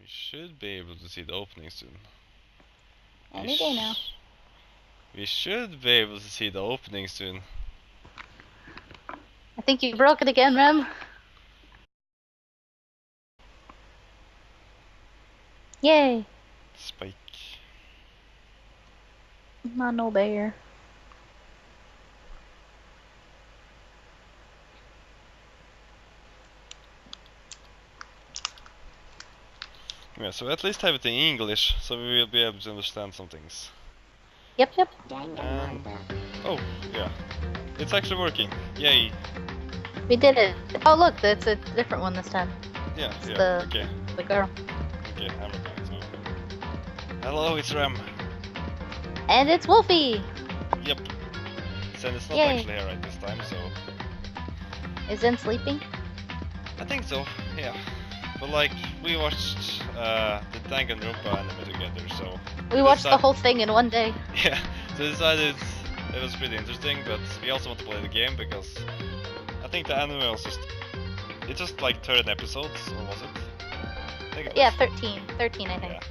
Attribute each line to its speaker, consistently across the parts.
Speaker 1: We should be able to see the opening soon.
Speaker 2: Any day now.
Speaker 1: We should be able to see the opening soon.
Speaker 2: I think you broke it again, Rem. Yay!
Speaker 1: Spike.
Speaker 2: Mono bear.
Speaker 1: Yeah, so at least have it in English, so we will be able to understand some things.
Speaker 2: Yep.
Speaker 1: Oh, yeah. It's actually working. Yay.
Speaker 2: We did it. Oh look, that's a different one this time.
Speaker 1: Yeah,
Speaker 2: It's
Speaker 1: okay.
Speaker 2: The girl.
Speaker 1: Okay, I'm looking too. Hello, it's Rem.
Speaker 2: And it's Wolffy!
Speaker 1: Yep. Zen is not
Speaker 2: Yay.
Speaker 1: actually here right this time, so...
Speaker 2: Is Zen sleeping?
Speaker 1: I think so, yeah. But like, we watched the Danganronpa anime together, so...
Speaker 2: We watched the whole thing in one day.
Speaker 1: Yeah, so we decided it was pretty interesting, but we also want to play the game because I think the anime was just... It's just like 13 episodes, or was it? I think it was.
Speaker 2: Yeah, 13. 13, I think.
Speaker 1: Yeah.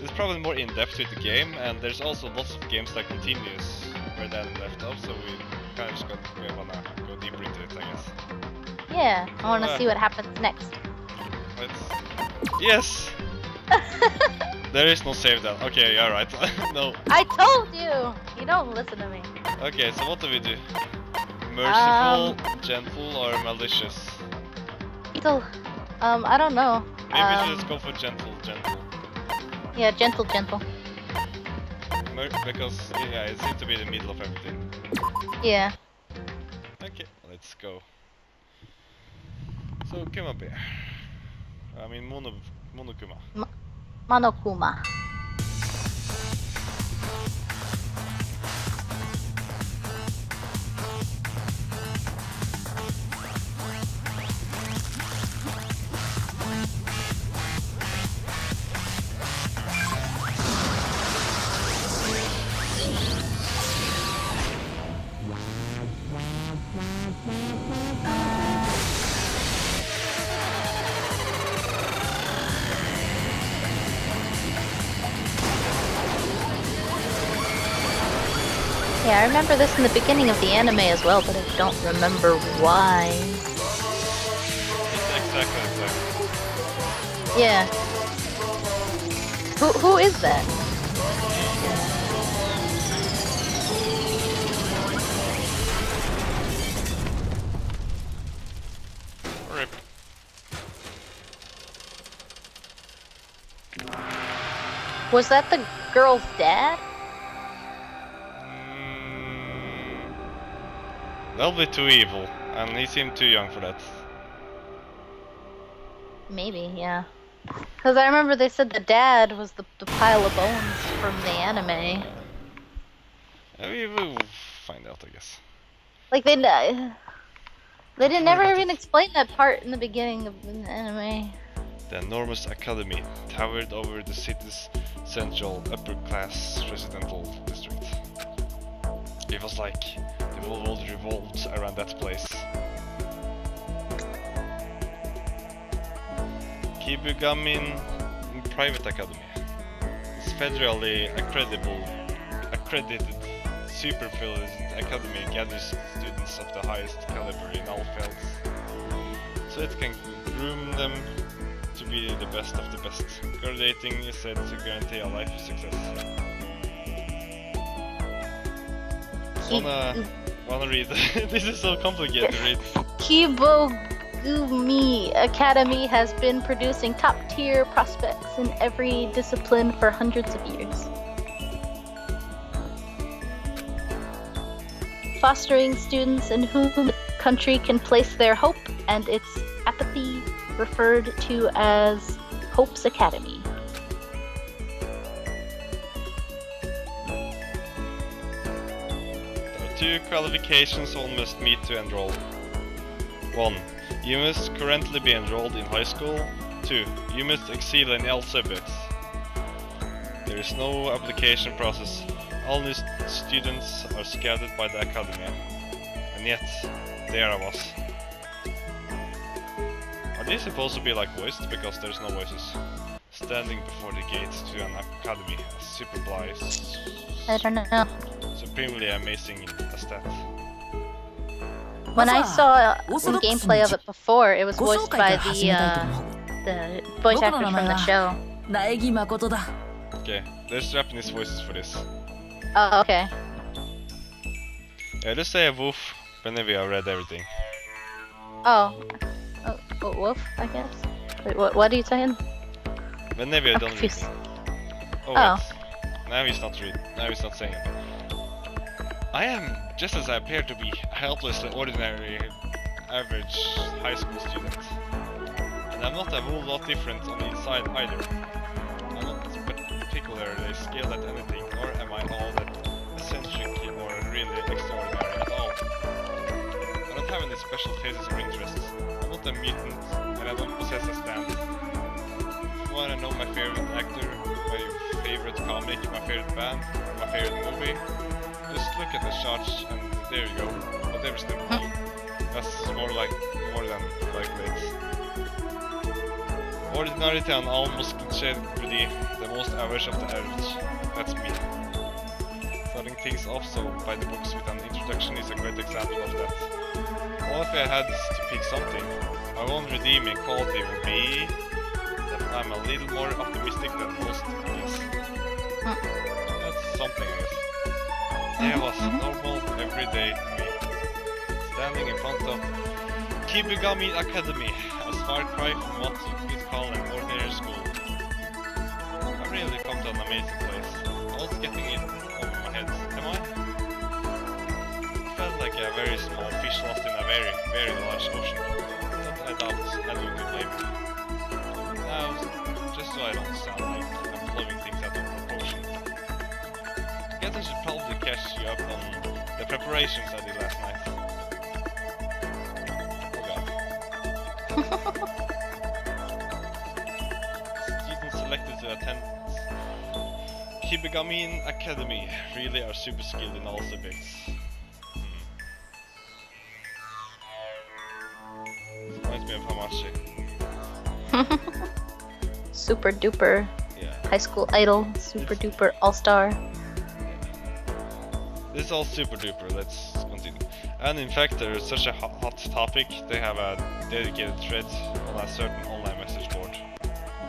Speaker 1: It's probably more in-depth with the game, and there's also lots of games that continues where that left off, so we kind of just wanna go deeper into it, I guess.
Speaker 2: Yeah, I want to see what happens next.
Speaker 1: Yes! There is no save then. Okay, yeah, right. No.
Speaker 2: I told you! You don't listen to me.
Speaker 1: Okay, so what do we do? Merciful, gentle, or malicious?
Speaker 2: Gentle. I don't know.
Speaker 1: Maybe we should just go for gentle.
Speaker 2: Yeah, gentle.
Speaker 1: Because, yeah, it seems to be the middle of everything.
Speaker 2: Yeah.
Speaker 1: Okay, let's go. So, Kuma bear. I mean, Monokuma.
Speaker 2: Monokuma. Yeah, I remember this in the beginning of the anime as well, but I don't remember why.
Speaker 1: It's exactly the same.
Speaker 2: Yeah. Who is that?
Speaker 1: Rip.
Speaker 2: Was that the girl's dad?
Speaker 1: That'll be too evil, and he seemed too young for that.
Speaker 2: Maybe, yeah. Because I remember they said the dad was the pile of bones from the anime.
Speaker 1: We will find out, I guess.
Speaker 2: Like they didn't never even explain that part in the beginning of the anime.
Speaker 1: The enormous academy towered over the city's central upper-class residential district. It was like the whole world revolved around that place. Kibugamin Private Academy. This federally accredited supervillain academy gathers students of the highest caliber in all fields, so it can groom them to be the best of the best. Graduating is said to guarantee a life of success. Wanna read? This is so complicated to read.
Speaker 2: Kibogumi Academy has been producing top-tier prospects in every discipline for hundreds of years. Fostering students in whom the country can place their hope and its apathy, referred to as Hope's Academy.
Speaker 1: There are 2 qualifications one must meet to enroll. 1. You must currently be enrolled in high school. 2. You must excel in all subjects. There is no application process. All new students are scouted by the academy. And yet, there I was. Are Are they supposed to be like voiced because there's no voices? Standing before the gates to an academy, super blind,
Speaker 2: I don't know.
Speaker 1: supremely amazing stat.
Speaker 2: When I saw some gameplay of it before, it was voiced by the voice actors from the show.
Speaker 1: Okay, there's Japanese voices for this.
Speaker 2: Oh, okay.
Speaker 1: Yeah, just say a woof whenever you have read everything.
Speaker 2: Oh, Wolf, I guess. Wait, what are you saying?
Speaker 1: Whenever you're
Speaker 2: I'm
Speaker 1: done
Speaker 2: confused.
Speaker 1: reading. Oh,
Speaker 2: Oh.
Speaker 1: wait. Now he's not reading. Now he's not saying it. I am, just as I appear to be, a helplessly ordinary, average high school student. And I'm not a whole lot different on the inside either. I'm not particularly skilled at anything, nor am I all that eccentric or really extraordinary at all. I don't have any special tastes or interests. I'm not a mutant, and I don't possess a stand. If you wanna know my favorite actor, my favorite comic, my favorite band, my favorite movie, just look at the charts and there you go. Whatever's the movie. That's more than likely it. Ordinarity and almost cliché pretty, the most average of the average. That's me. Starting things off so by the books with an introduction is a great example of that. Well, if I had to pick something, my one redeeming quality would be that I'm a little more optimistic than most kids. That's something, I guess. There was normal, everyday me, standing in front of Kibugami Academy, a far cry from what you could call an ordinary school. I've really come to an amazing place. I was getting it over my head, am I? It felt like a very small fish lost in a very, very large ocean. But I doubt anyone could blame me. Now, just so I don't sound like I'm blowing things out of proportion. I guess I should probably catch you up on the preparations I did last night. Oh god. Students selected to attend Kibugami Academy really are super skilled in all subjects. Reminds me of Hamachi.
Speaker 2: Super duper.
Speaker 1: Yeah.
Speaker 2: High school idol. Super duper all-star.
Speaker 1: This is all super duper, let's continue. And in fact, there is such a hot topic, they have a dedicated thread on a certain online message board.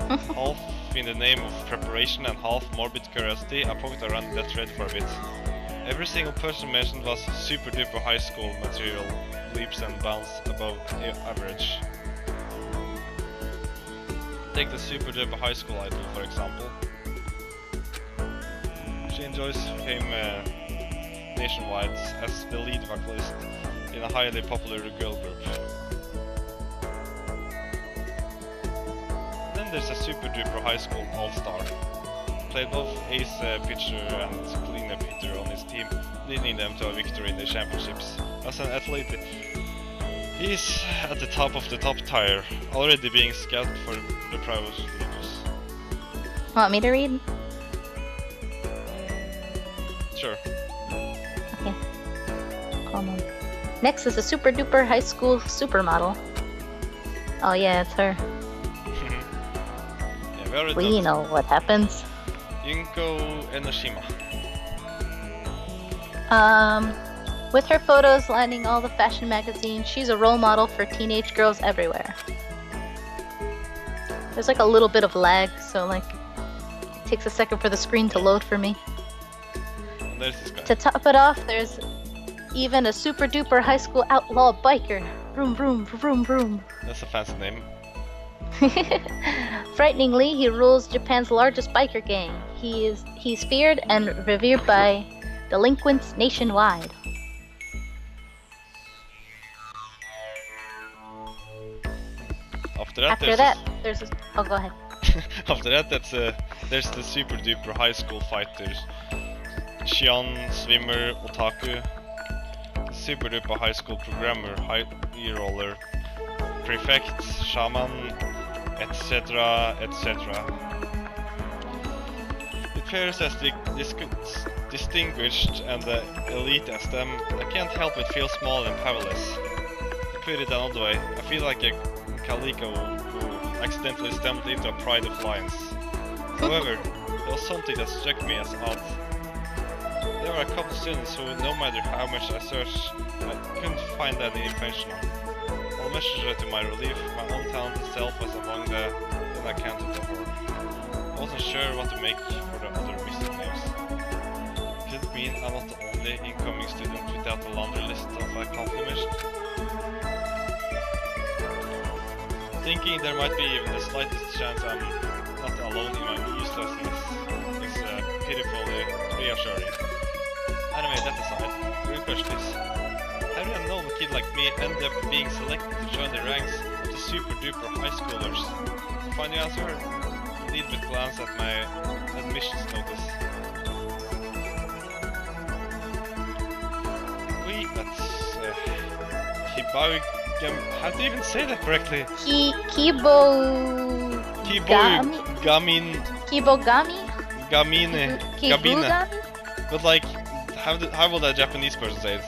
Speaker 1: Half in the name of preparation and half morbid curiosity, I poked around that thread for a bit. Every single person mentioned was super duper high school material, leaps and bounds above average. Take the super duper high school idol for example. She enjoys him nationwide as the lead vocalist in a highly popular girl group. Then there's a super duper high school all-star. Played both ace pitcher and cleanup hitter on his team, leading them to a victory in the championships. As an athlete, he's at the top of the top tier, already being scouted for the Pro Leagues.
Speaker 2: Want me to read?
Speaker 1: Sure.
Speaker 2: Okay. Hold on. Next is a super duper high school supermodel. Oh yeah, it's her.
Speaker 1: Yeah, we already
Speaker 2: We know what happens.
Speaker 1: Yunko Enoshima.
Speaker 2: With her photos lining all the fashion magazines, she's a role model for teenage girls everywhere. There's like a little bit of lag, so like it takes a second for the screen to load for me.
Speaker 1: And there's this guy.
Speaker 2: To top it off, there's even a super duper high school outlaw biker. Vroom vroom vroom vroom.
Speaker 1: That's a fancy name.
Speaker 2: Frighteningly, he rules Japan's largest biker gang. He's feared and revered by delinquents nationwide. After that, there's a... Oh, go ahead.
Speaker 1: After that, there's the super duper high school fighters. Shion, swimmer, otaku. Super duper high school programmer, high roller, prefect, shaman, etc. etc. It appears as distinguished and elite as them. I can't help but feel small and powerless. To put it another way, I feel like a Calico who accidentally stumbled into a pride of lions. However, there was something that struck me as odd. There were a couple students who, no matter how much I searched, I couldn't find any information on. Almost to my relief, my own talented self was among the unaccounted for. I wasn't sure what to make for the other missing names. Could it mean I'm not the only incoming student without a laundry list of accomplishments? Thinking there might be even the slightest chance I'm not alone in my uselessness is pitifully reassuring. Anyway, that aside, the real question is, how did a known kid like me end up being selected to join the ranks of the super duper high schoolers? To find the answer, you need but glance at my admissions notice. That's how do you even say that correctly? Gamine. But like, how will a Japanese person say it?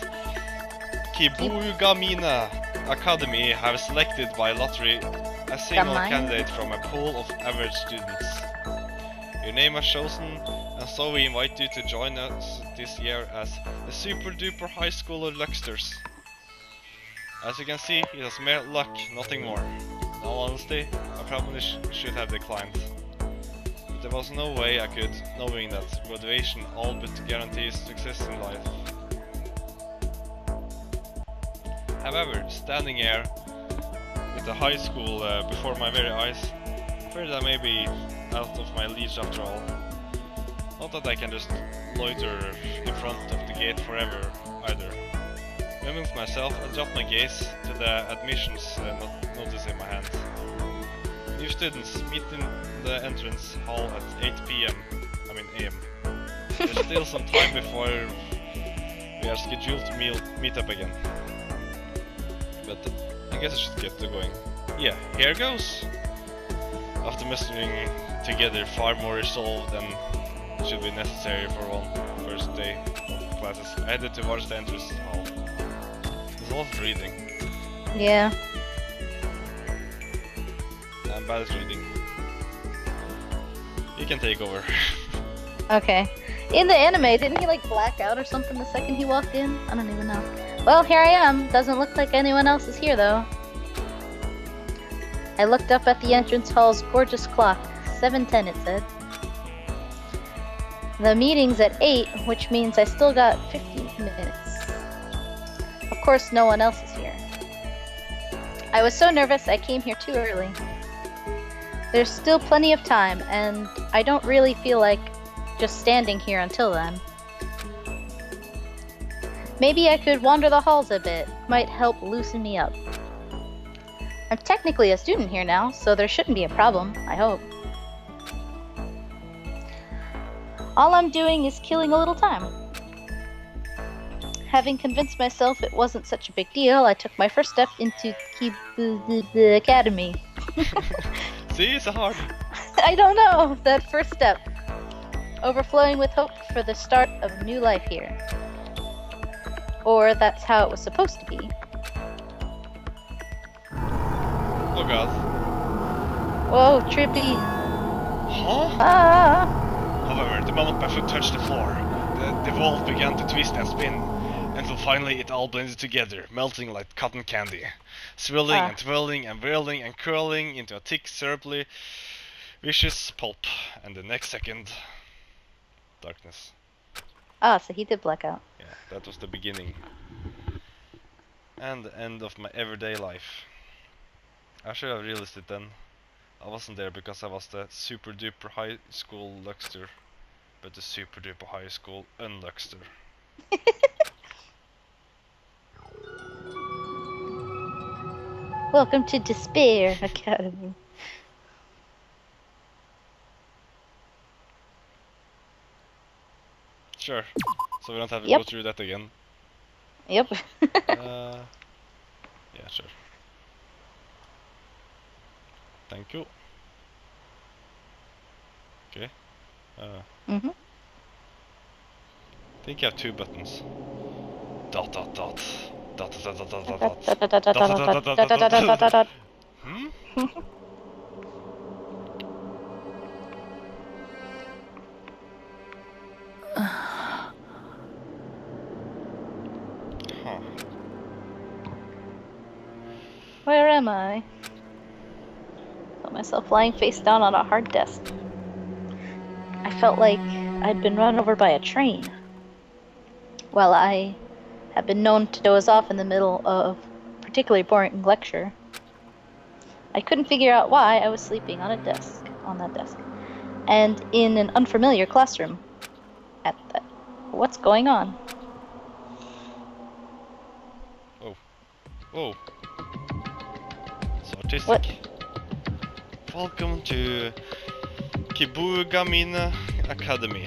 Speaker 1: Kibugamina Academy have selected by lottery a single candidate from a pool of average students. Your name was chosen, and so we invite you to join us this year as the super duper high schooler Luxters. As you can see, it was mere luck, nothing more. In all honesty, I probably should have declined. But there was no way I could, knowing that graduation all but guarantees success in life. However, standing here with the high school before my very eyes, I fear that I may be out of my league after all. Not that I can just loiter in front of the gate forever either. Remembering to myself, I dropped my gaze to the admissions notice in my hand. New students meet in the entrance hall at 8 PM. AM. There's still some time before we are scheduled to meet up again. But I guess I should get to going. Yeah, here goes! After mustering together far more resolve than should be necessary for one first day of classes, I headed towards the entrance hall. There's a lot of reading.
Speaker 2: Yeah.
Speaker 1: I'm bad at reading. You can take over.
Speaker 2: Okay. In the anime, didn't he like black out or something the second he walked in? I don't even know. Well, here I am. Doesn't look like anyone else is here though. I looked up at the entrance hall's gorgeous clock. 7:10 it said. The meeting's at 8, which means I still got 15 minutes. Of course, no one else is here. I was so nervous I came here too early. There's still plenty of time, and I don't really feel like just standing here until then. Maybe I could wander the halls a bit. Might help loosen me up. I'm technically a student here now, so there shouldn't be a problem, I hope. All I'm doing is killing a little time. Having convinced myself it wasn't such a big deal, I took my first step into the academy.
Speaker 1: See, it's hard.
Speaker 2: I don't know, that first step. Overflowing with hope for the start of a new life here. Or that's how it was supposed to be.
Speaker 1: Oh god.
Speaker 2: Whoa, trippy.
Speaker 1: Huh?
Speaker 2: Ah!
Speaker 1: However, the moment my foot touched the floor, the vault began to twist and spin, until finally it all blended together, melting like cotton candy. Swirling and twirling and whirling and curling into a thick, syrupy, vicious pulp. And the next second, darkness.
Speaker 2: Ah, so he did black out.
Speaker 1: Yeah, that was the beginning. And the end of my everyday life. I should have realized it then. I wasn't there because I was the super duper high school Luxter, but the super duper high school unluxter.
Speaker 2: Welcome to Despair Academy.
Speaker 1: Sure. So we don't have to go through that again.
Speaker 2: Yep.
Speaker 1: Yeah, sure. Thank you. Okay.
Speaker 2: Mhm.
Speaker 1: I think you have 2 buttons. Dot dot dot. Dot dot dot dot dot dot dot. Dot dot dot dot dot dot. Hmm? Huh.
Speaker 2: Where am I? Felt myself lying face down on a hard desk. I felt like I'd been run over by a train. While I had been known to doze off in the middle of a particularly boring lecture, I couldn't figure out why I was sleeping on that desk, and in an unfamiliar classroom. At that, what's going on?
Speaker 1: Oh. Whoa. It's artistic.
Speaker 2: What?
Speaker 1: Welcome to Kibugamine Academy.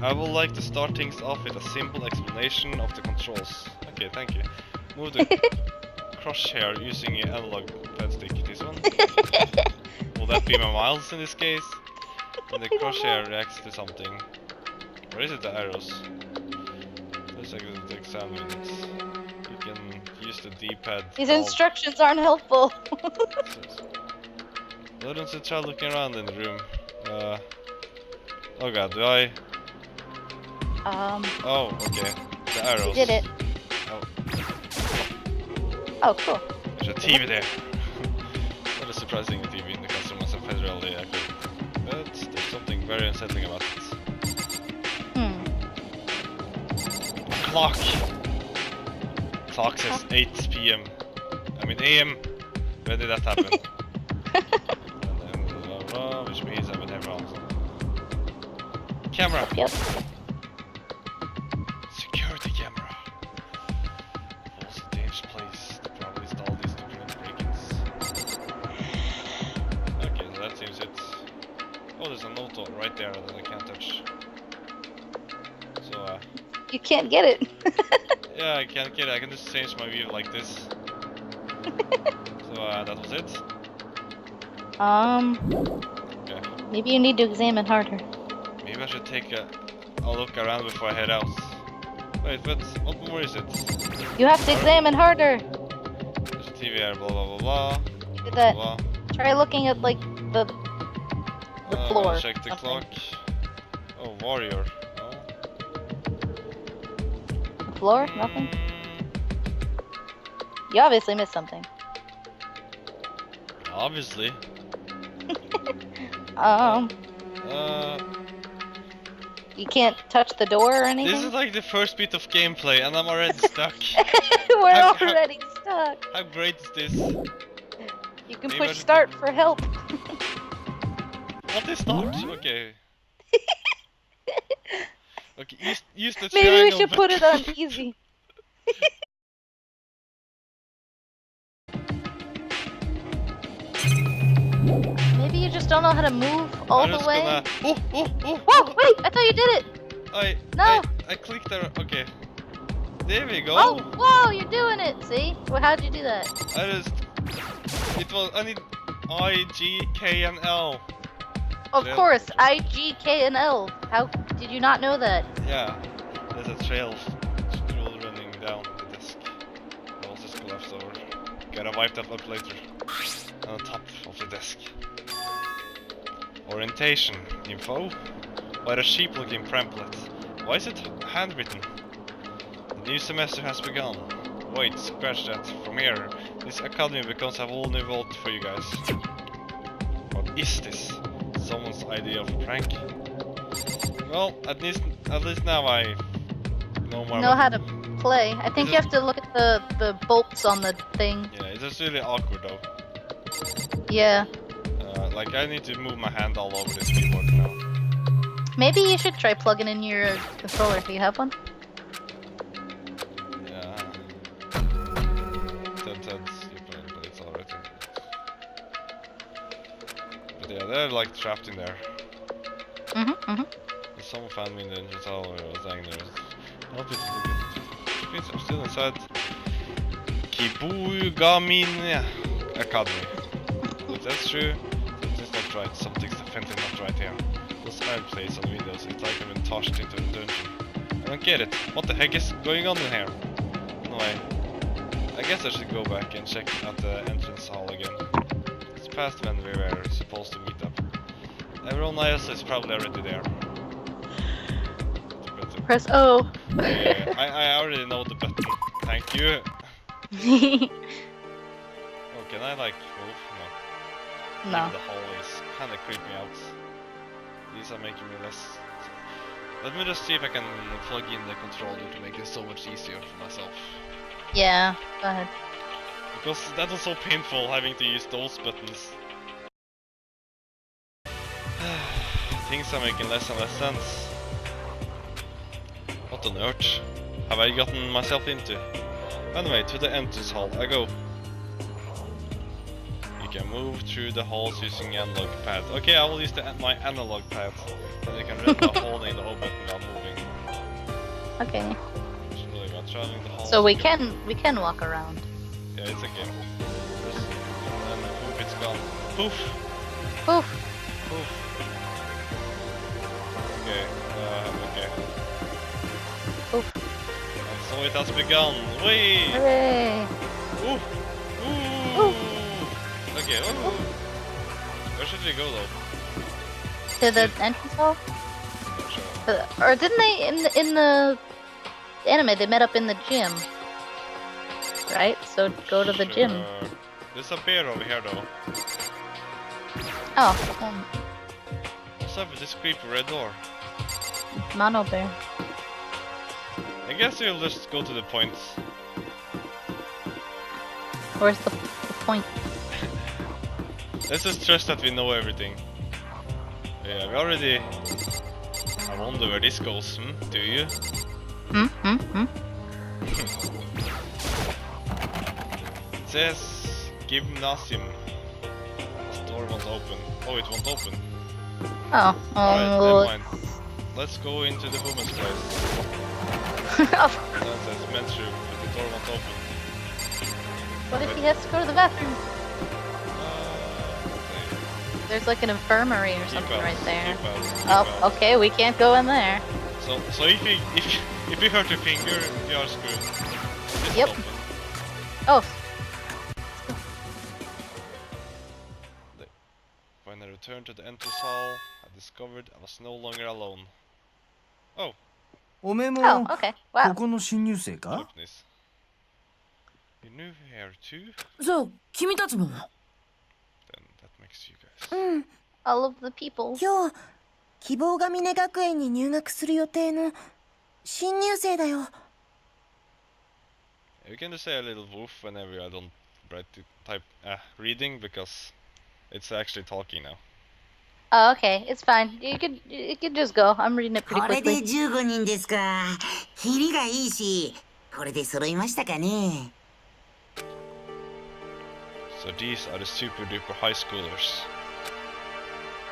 Speaker 1: I would like to start things off with a simple explanation of the controls. Okay, thank you. Move the crosshair using your analog pad stick. This one. Will that be my miles in this case? When the crosshair reacts to something. Or is it the arrows? Let's examine it. You can use the D-pad.
Speaker 2: These instructions aren't helpful.
Speaker 1: Why don't you try looking around in the room? Oh god, do I? Oh, okay. The arrows.
Speaker 2: You did it.
Speaker 1: Oh,
Speaker 2: Oh, cool.
Speaker 1: there's a TV there. Not a surprising TV in the classroom as a federally accredited. But there's something very unsettling about it. Clock! Clock says 8 p.m. I mean AM. When did that happen? And then blah, blah, which means I've been here wrong. Camera!
Speaker 2: Yep.
Speaker 1: Security camera. Also a dangerous place to probably install these different break-ins. Okay, so that seems it. Oh, there's a note right there that I can't touch. So,
Speaker 2: You can't get it.
Speaker 1: yeah, I can't get it. I can just change my view like this. So, that was it. Okay.
Speaker 2: Maybe you need to examine harder.
Speaker 1: Maybe I should take a look around before I head out. Wait, but what more is it?
Speaker 2: You have to examine harder.
Speaker 1: There's a TV here, blah blah blah blah.
Speaker 2: You did that.
Speaker 1: Blah.
Speaker 2: Try looking at like the floor.
Speaker 1: Check the
Speaker 2: something.
Speaker 1: clock. Oh, warrior. No.
Speaker 2: The floor? Nothing? You obviously missed something.
Speaker 1: Obviously.
Speaker 2: You can't touch the door or anything?
Speaker 1: This is like the first bit of gameplay and I'm already stuck.
Speaker 2: We're
Speaker 1: How-
Speaker 2: already stuck.
Speaker 1: How great is this?
Speaker 2: You can
Speaker 1: Maybe I
Speaker 2: push
Speaker 1: should-
Speaker 2: start for help.
Speaker 1: What is start? Okay. Okay, use the
Speaker 2: Maybe we
Speaker 1: triangle
Speaker 2: should put it
Speaker 1: button.
Speaker 2: on easy. Maybe you just don't know how to move all
Speaker 1: I'm
Speaker 2: the
Speaker 1: just
Speaker 2: way.
Speaker 1: gonna... Oh!
Speaker 2: Whoa, wait, I thought you did it. No.
Speaker 1: I clicked there. Okay. There we go.
Speaker 2: Oh, whoa, you're doing it. See? Well, how'd you do that?
Speaker 1: I need I, G, K, and L.
Speaker 2: Of
Speaker 1: Yeah.
Speaker 2: course, I, G, K, and L. How did you not know that?
Speaker 1: Yeah, there's a trail scroll running down the desk. I'll just go left over. Gotta wipe that up later. On the top of the desk. Orientation info. Why a sheep looking pamphlet? Why is it handwritten? The new semester has begun. Wait, scratch that. From here, this academy becomes a whole new world for you guys. What is this? Someone's idea of a prank? Well, at least now I know more.
Speaker 2: Know how to play. I think you have to look at the bolts on the thing.
Speaker 1: Yeah, it's just really awkward though.
Speaker 2: Yeah.
Speaker 1: Like I need to move my hand all over this keyboard now.
Speaker 2: Maybe you should try plugging in your controller. Do you have one?
Speaker 1: Yeah. That's stupid, but it's alright. But yeah, they're like trapped in there. Someone found me in the entrance hall where I was hanging there. Help it look at I'm still inside Kibugamine Academy. If that's true, something's not right. Something's definitely not right here. Those iron plates on the windows, it's like I've been tossed into a dungeon. I don't get it. What the heck is going on in here? No way. I guess I should go back and check out the entrance hall again. It's fast when we were supposed to meet up. Everyone else is probably already there.
Speaker 2: Press O.
Speaker 1: I already know the button. Thank you. Oh, can I like move? No.
Speaker 2: No.
Speaker 1: Even the hall is kind of creeping out. These are making me less... Let me just see if I can plug in the controller to make it so much easier for myself.
Speaker 2: Yeah, go ahead.
Speaker 1: Because that was so painful having to use those buttons. Things are making less and less sense. What on earth have I gotten myself into? Anyway, to the entrance hall I go. You can move through the halls using analog pad. Okay, I will use my analog pad. And you can run the holding the O button while moving.
Speaker 2: Okay.
Speaker 1: Really about traveling the halls.
Speaker 2: So we can walk around.
Speaker 1: Yeah, it's a game. And poof, it's gone. Poof!
Speaker 2: Poof!
Speaker 1: Poof! Okay, okay.
Speaker 2: Poof.
Speaker 1: And so it has begun. Whee!
Speaker 2: Hooray!
Speaker 1: Ooh! Ooh! Okay, ooh. Where should we go though?
Speaker 2: To the entrance hall?
Speaker 1: Sure.
Speaker 2: Or didn't they in the anime they met up in the gym? Right? So go to the gym.
Speaker 1: There's a bear over here though.
Speaker 2: Oh,
Speaker 1: What's up with this creepy red door?
Speaker 2: mono bear.
Speaker 1: I guess we'll just go to the points.
Speaker 2: Where's the point?
Speaker 1: Let's just trust that we know everything. Yeah, we already... I wonder where this goes, do you? It says... Gymnasium. This door won't open. Oh, it won't open.
Speaker 2: Oh,
Speaker 1: Alright, never mind. Let's go into the woman's place. That says men's room, but the door won't open.
Speaker 2: What if he has to go to the bathroom?
Speaker 1: Okay.
Speaker 2: There's like an infirmary or something right there.
Speaker 1: Keep
Speaker 2: Oh,
Speaker 1: out.
Speaker 2: okay, we can't go in there.
Speaker 1: So if you hurt your finger, you are screwed. It's
Speaker 2: Yep.
Speaker 1: open.
Speaker 2: Oh,
Speaker 1: When I returned to the entrance hall, I discovered I was no longer alone. Oh,
Speaker 3: おめえも
Speaker 2: oh, okay.
Speaker 3: こ
Speaker 2: Wow.
Speaker 3: この新入生か
Speaker 1: goodness. You new here too?
Speaker 4: そう君たちも
Speaker 1: Then that makes you guys.
Speaker 4: うん
Speaker 2: All of the people.
Speaker 4: 今日希望が峰学園に入学する予定の新入生だよ
Speaker 1: You can just say a little woof whenever I don't write to type reading because it's actually talking now.
Speaker 2: Oh, okay. It's fine. You could just go. I'm reading it
Speaker 5: こ
Speaker 2: pretty
Speaker 5: れで
Speaker 2: quickly.
Speaker 5: 15人ですか。ヒリがいいし、これで揃いましたかね。
Speaker 1: So these are the super duper high schoolers.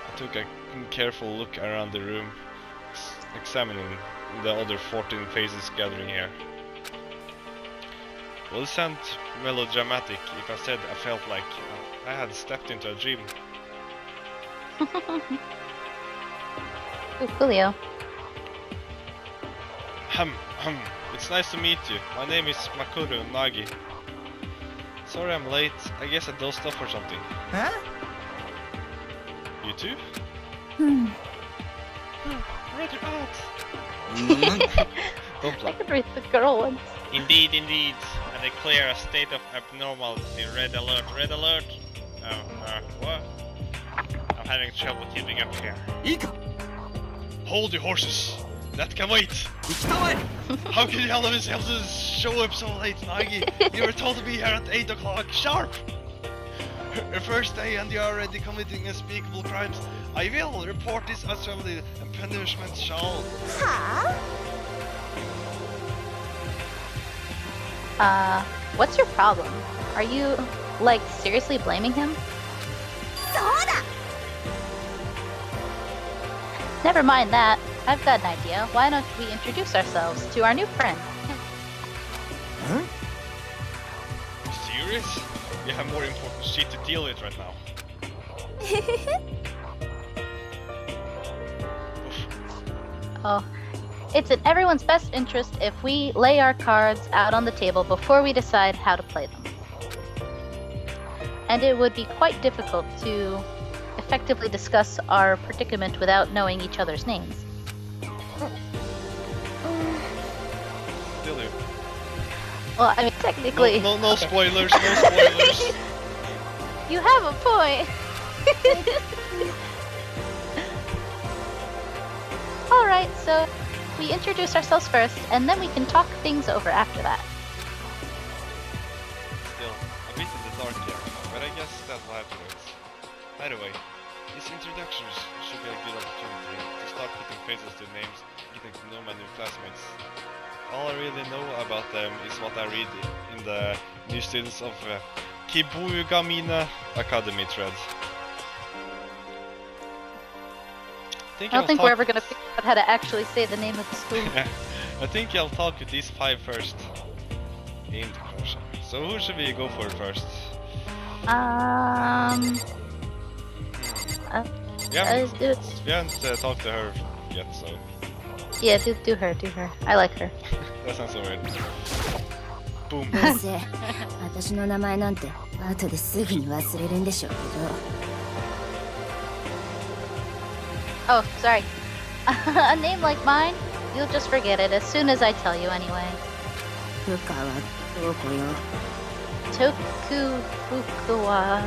Speaker 1: I took a careful look around the room, examining the other 14 faces gathering here. Will it sound melodramatic if I said I felt like I had stepped into a dream?
Speaker 2: Ooh, Julio.
Speaker 1: It's nice to meet you. My name is Makuru Nagi. Sorry I'm late. I guess I dozed off or something.
Speaker 3: え
Speaker 1: You too?
Speaker 4: うん
Speaker 1: Read your out.
Speaker 5: うん
Speaker 1: Don't
Speaker 2: I
Speaker 1: lie.
Speaker 2: could read the girl ones.
Speaker 1: Indeed, indeed. I declare a state of abnormality. Red alert, red alert. What? I'm having trouble keeping up here.
Speaker 3: いいか
Speaker 1: Hold your horses. That can wait.
Speaker 3: 行きたまえ
Speaker 1: How can you allow yourself to show up so late, Nagi? You were told to be here at 8 o'clock sharp. Your first day and you're already committing unspeakable crimes. I will report this assembly and punishment shall.
Speaker 4: は
Speaker 2: What's your problem? Are you, like, seriously blaming him?
Speaker 4: あそうだ
Speaker 2: Never mind that. I've got an idea. Why don't we introduce ourselves to our new friend?
Speaker 1: Serious? You have more important shit to deal with right now.
Speaker 2: Oh, it's in everyone's best interest if we lay our cards out on the table before we decide how to play them. and it would be quite difficult to effectively discuss our predicament without knowing each other's names.
Speaker 1: Still you.
Speaker 2: Well, I mean, technically...
Speaker 1: No spoilers, no spoilers.
Speaker 2: You have a point! Alright, so we introduce ourselves first, and then we can talk things over after that.
Speaker 1: Still, a bit in the dark here, but I guess that will have to wait. By the way, these introductions should be a good opportunity to start putting faces to names, getting to know my new classmates. All I really know about them is what I read in the new students of Kibugamine Academy thread.
Speaker 2: I don't think we're ever gonna figure out how to actually say the name of the school.
Speaker 1: I think I'll talk with these 5 first. Introduction. So who should we go for first? We haven't talked to her yet, so...
Speaker 2: Yeah, do her. I like her.
Speaker 1: That sounds so weird. Boom.
Speaker 4: どうせ私の名前なんて後ですぐに忘れるんでしょうけど
Speaker 2: Oh, sorry. A name like mine, you'll just forget it as soon as I tell you anyway.
Speaker 4: 部下はどこよ
Speaker 2: Toku Fukuwa.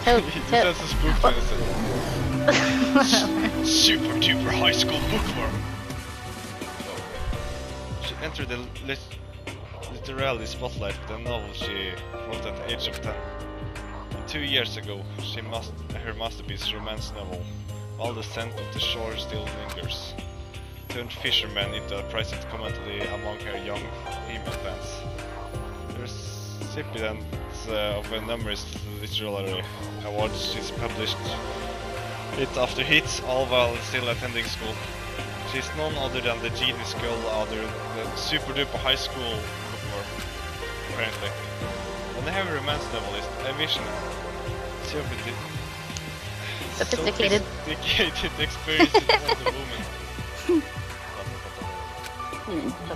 Speaker 1: He says his book Super duper high school bookworm. She entered the literary spotlight with a novel she wrote at the age of 10. 2 years ago, her masterpiece romance novel, While the Scent of the Shore Still Lingers, turned fishermen into a prized commodity among her young female fans. The recipient of a numerous literary awards, she's published hit after hit, all while still attending school. She's none other than the genius girl author, the super duper high school bookworm, apparently. When I have a romance novelist, I vision
Speaker 2: Sophisticated.
Speaker 1: Sophisticated experience in Wonder Woman.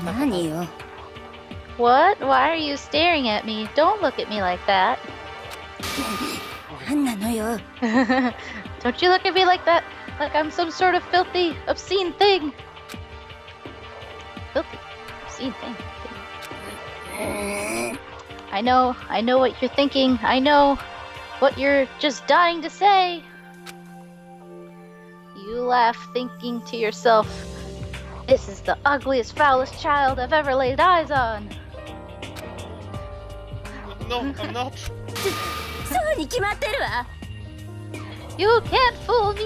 Speaker 4: 何よ
Speaker 2: What? Why are you staring at me? Don't look at me like that.
Speaker 4: 何なのよ
Speaker 2: Don't you look at me like that, like I'm some sort of filthy, obscene thing. Filthy, obscene thing. I know what you're thinking. I know what you're just dying to say. You laugh thinking to yourself, this is the ugliest, foulest child I've ever laid eyes on.
Speaker 1: No, I'm not.
Speaker 4: そうに決まってるわ
Speaker 2: You can't fool me!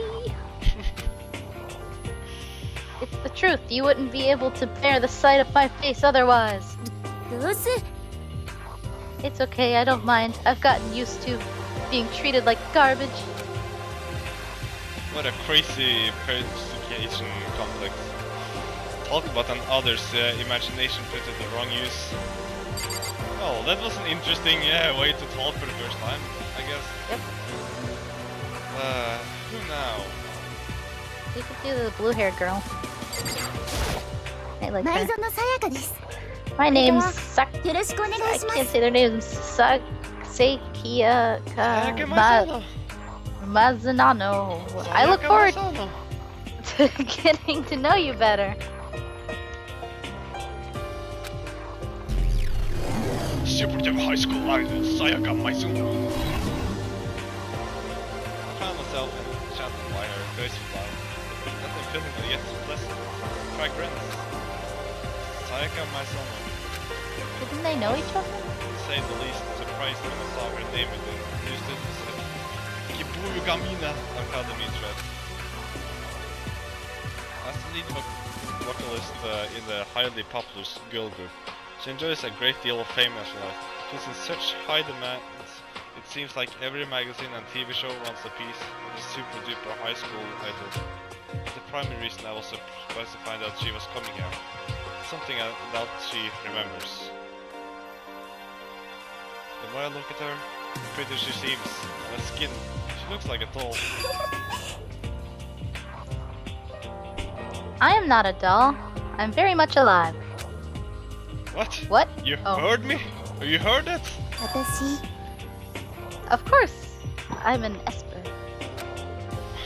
Speaker 2: It's the truth. You wouldn't be able to bear the sight of my face otherwise.
Speaker 4: どうせ
Speaker 2: It's okay, I don't mind. I've gotten used to being treated like garbage.
Speaker 1: What a crazy persecution complex. Talk about an other's imagination put to the wrong use. Oh, that was an interesting way to talk for the first time, I guess.
Speaker 2: Yep.
Speaker 1: Who now?
Speaker 2: You could do the blue-haired girl. I like
Speaker 4: 前
Speaker 2: her.
Speaker 4: 園さやかです
Speaker 2: My name's
Speaker 4: よろしくお願
Speaker 2: I
Speaker 4: いしま
Speaker 2: can't
Speaker 4: す
Speaker 2: say their names. Seikia Mazunano. I look forward to getting to know you better.
Speaker 1: Super duper high school idol, Sayaka Maizuna. I found myself enchanted by her graceful laugh. Nothing feeling yet pleasant, fragrance. Sayaka Maizuna,
Speaker 2: Didn't they know each other?
Speaker 1: to say the least, surprised when I saw her name in the new students at Kibugamine Academy thread. As the lead vocalist in the highly popular girl group, she enjoys a great deal of fame as life. She's in such high demand, it seems like every magazine and TV show wants a piece of the super duper high school idol. The primary reason I was surprised to find out she was coming here. Something I doubt she remembers. The more I look at her, the prettier she seems. And her skin, she looks like a doll.
Speaker 2: I am not a doll. I'm very much alive.
Speaker 1: What?
Speaker 2: What?
Speaker 1: You
Speaker 2: Oh.
Speaker 1: heard me? You heard that?
Speaker 4: 私
Speaker 2: Of course, I'm an Esper.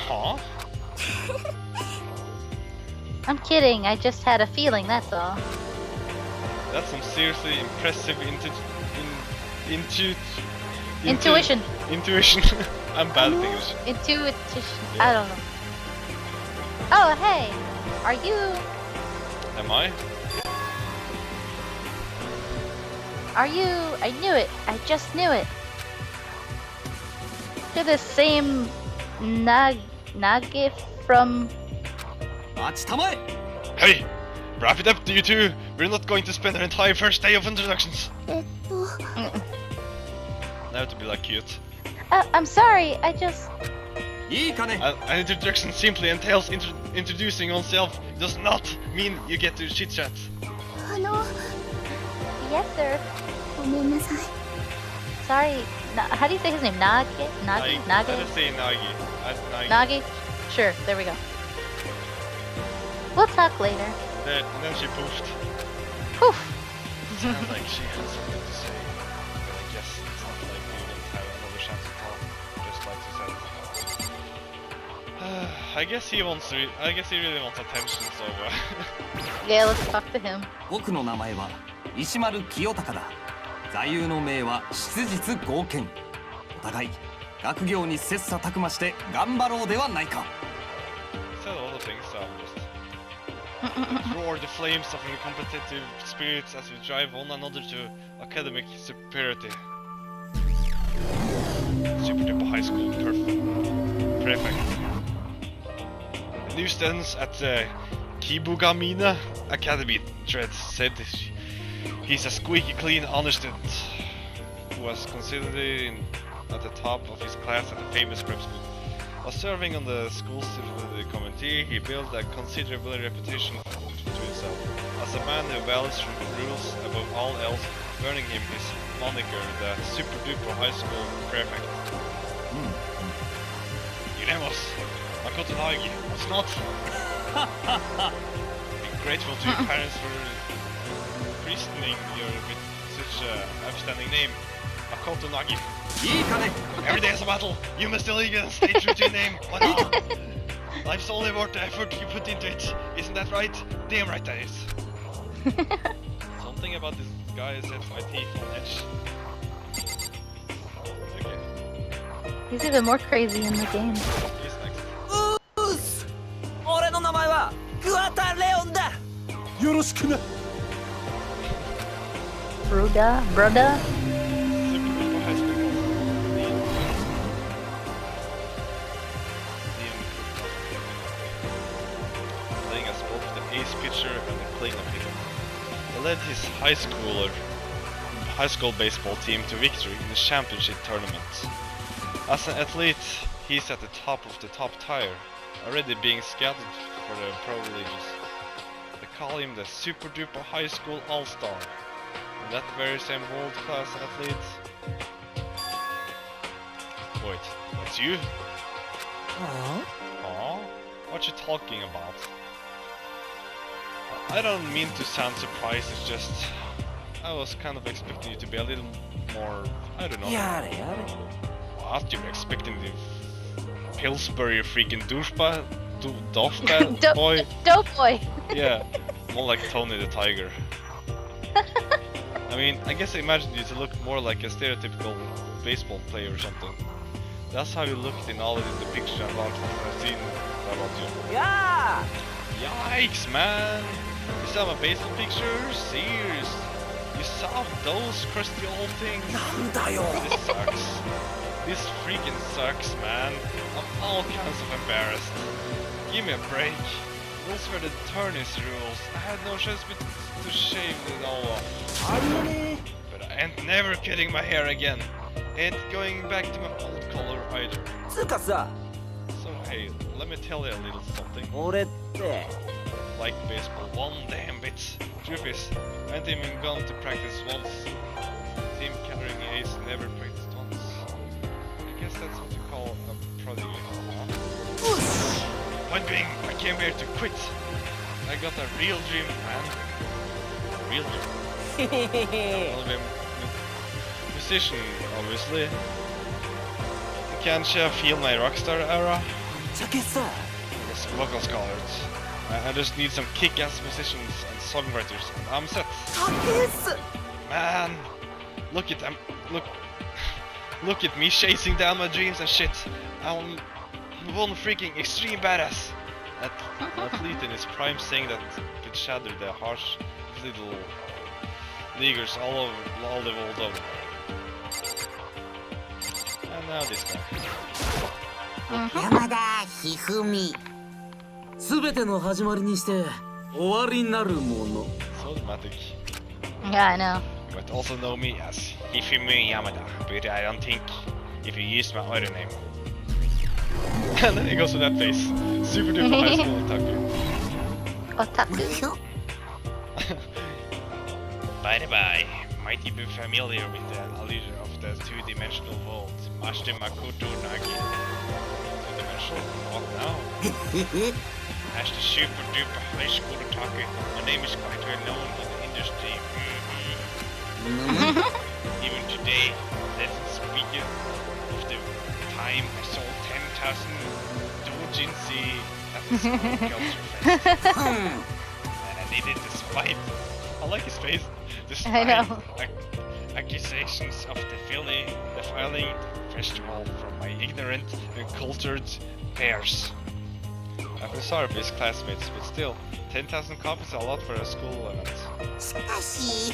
Speaker 1: Huh?
Speaker 2: I'm kidding, I just had a feeling, that's all.
Speaker 1: That's some seriously impressive
Speaker 2: Intuition.
Speaker 1: Intuition. I'm bad at English.
Speaker 2: Intuition.
Speaker 1: Yeah.
Speaker 2: I don't know. Oh, hey! Are you...
Speaker 1: Am I?
Speaker 2: Are you... I knew it. I just knew it. You're the same... Nage from...
Speaker 3: 待ちたまえ
Speaker 1: Hey! Wrap it up, you two! We're not going to spend our entire first day of introductions! Now to be like cute.
Speaker 2: I'm sorry, I just...
Speaker 3: いいかね
Speaker 1: An introduction simply entails introducing oneself. It does not mean you get to chit chat.
Speaker 4: あの
Speaker 2: Yes, sir.
Speaker 4: ごめんなさい
Speaker 2: Sorry. How do you say his name? Nage? Nage?
Speaker 1: Let
Speaker 2: Nage?
Speaker 1: us say Nagi. Nagi.
Speaker 2: Nage? Sure, there we go. We'll talk later.
Speaker 1: There, and then she poofed.
Speaker 2: Poof!
Speaker 1: Sounds like she has something to say. But I guess it's not like we won't have another chance to talk. Just like she said. I guess he wants to. I guess he really wants attention. So.
Speaker 2: Yeah, let's talk to him.
Speaker 3: 僕の名前は石丸清隆だ座右の銘は質実剛健お互い学業に切磋琢磨して頑張ろうではないか
Speaker 1: Said a lot of things. So I'm just. Roar the flames of your competitive spirits as you drive one another to academic superiority. Super duper high school prefect. The new students at the Kibugamina Academy Dread said he's a squeaky clean honor student who was considered at the top of his class at a famous prep school. While serving on the school's committee, he built a considerable reputation to himself as a man who values rules above all else, earning him his moniker, the super duper high school prefect. Iremos, Makoto Nagi, what's not? Be grateful to your parents for christening you with such an outstanding name, Makoto Nagi.
Speaker 3: いいかね
Speaker 1: Every day is a battle. You must still again stay true to your name. Why not? Life's only worth the effort you put into it. Isn't that right? Damn right that is. Something about this guy sets my teeth on edge. Okay,
Speaker 2: He's even more crazy in the game.
Speaker 1: he's next.
Speaker 3: うっす俺の名前はグアタレオンだよろしくな
Speaker 2: Bruda? Bruda?
Speaker 1: Super duper high school. Playing as both the ace pitcher and the cleanup hitter. He led his high school baseball team to victory in the championship tournament. As an athlete, he's at the top of the top tier, already being scouted for the pro leagues. They call him the super duper high school all-star. And that very same world-class athlete. Wait, that's you? Huh? What you talking about? I don't mean to sound surprised, it's just... I was kind of expecting you to be a little more... I don't know.
Speaker 3: やれやれ
Speaker 1: What? You were expecting the Pillsbury freaking douchebag
Speaker 2: Do-
Speaker 1: boy?
Speaker 2: Dope boy!
Speaker 1: Yeah, more like Tony the Tiger. I mean, I guess I imagined you to look more like a stereotypical baseball player or something. That's how you looked in all of the pictures I've seen about you.
Speaker 3: や
Speaker 1: Yikes, man! You saw my baseball pictures? Serious? You saw those crusty old things?
Speaker 3: なんだよ
Speaker 1: This sucks. This freaking sucks, man. I'm all kinds of embarrassed. Give me a break. Those were the tourney's rules. I had no choice but to shave it all off.
Speaker 3: ありえね
Speaker 1: But I ain't never cutting my hair again. Ain't going back to my old color either.
Speaker 3: つうかさ
Speaker 1: So hey, let me tell you a little something.
Speaker 3: 俺って
Speaker 1: Like baseball one damn bit. Truth is, I ain't even gone to practice once. Team carrying ace never practiced once. I guess that's what you call a prodigy, huh? Point being, I came here to quit. I got a real dream, man. Real dream. I'll be a musician, obviously. Can't you feel my rockstar era?
Speaker 3: ちゃけさ
Speaker 1: Yes, vocal scholars. I just need some kick-ass musicians and songwriters, and I'm set.
Speaker 3: たけす
Speaker 1: Man, look at them. Look at me chasing down my dreams and shit. I'm one freaking extreme badass. That athlete in his prime saying that could shatter the harsh little leaguers all the world over. And now this guy.
Speaker 5: 山田ひふみ。
Speaker 3: すべての始まりにして終わりになるもの
Speaker 1: So dramatic.
Speaker 2: Yeah, I know.
Speaker 1: You might also know me as Hifumi Yamada, but I don't think if you use my other name. And then he goes to that face. Super duper high school otaku.
Speaker 2: Otaku.
Speaker 1: By the by, might you be familiar with the allusion of the two-dimensional world, Master Makoto Nagi? Two-dimensional? What now? As the super duper high school otaku, my name is quite well known in the industry. Even today, let's speak of the time I sold 10,000 doujinshi at the school culture fest. And I did it despite, I like his face,
Speaker 2: I know.
Speaker 1: despite accusations of defiling the festival from my ignorant and cultured peers. I feel sorry for his classmates, but still, 10,000 copies are a lot for a school event.
Speaker 5: しかし、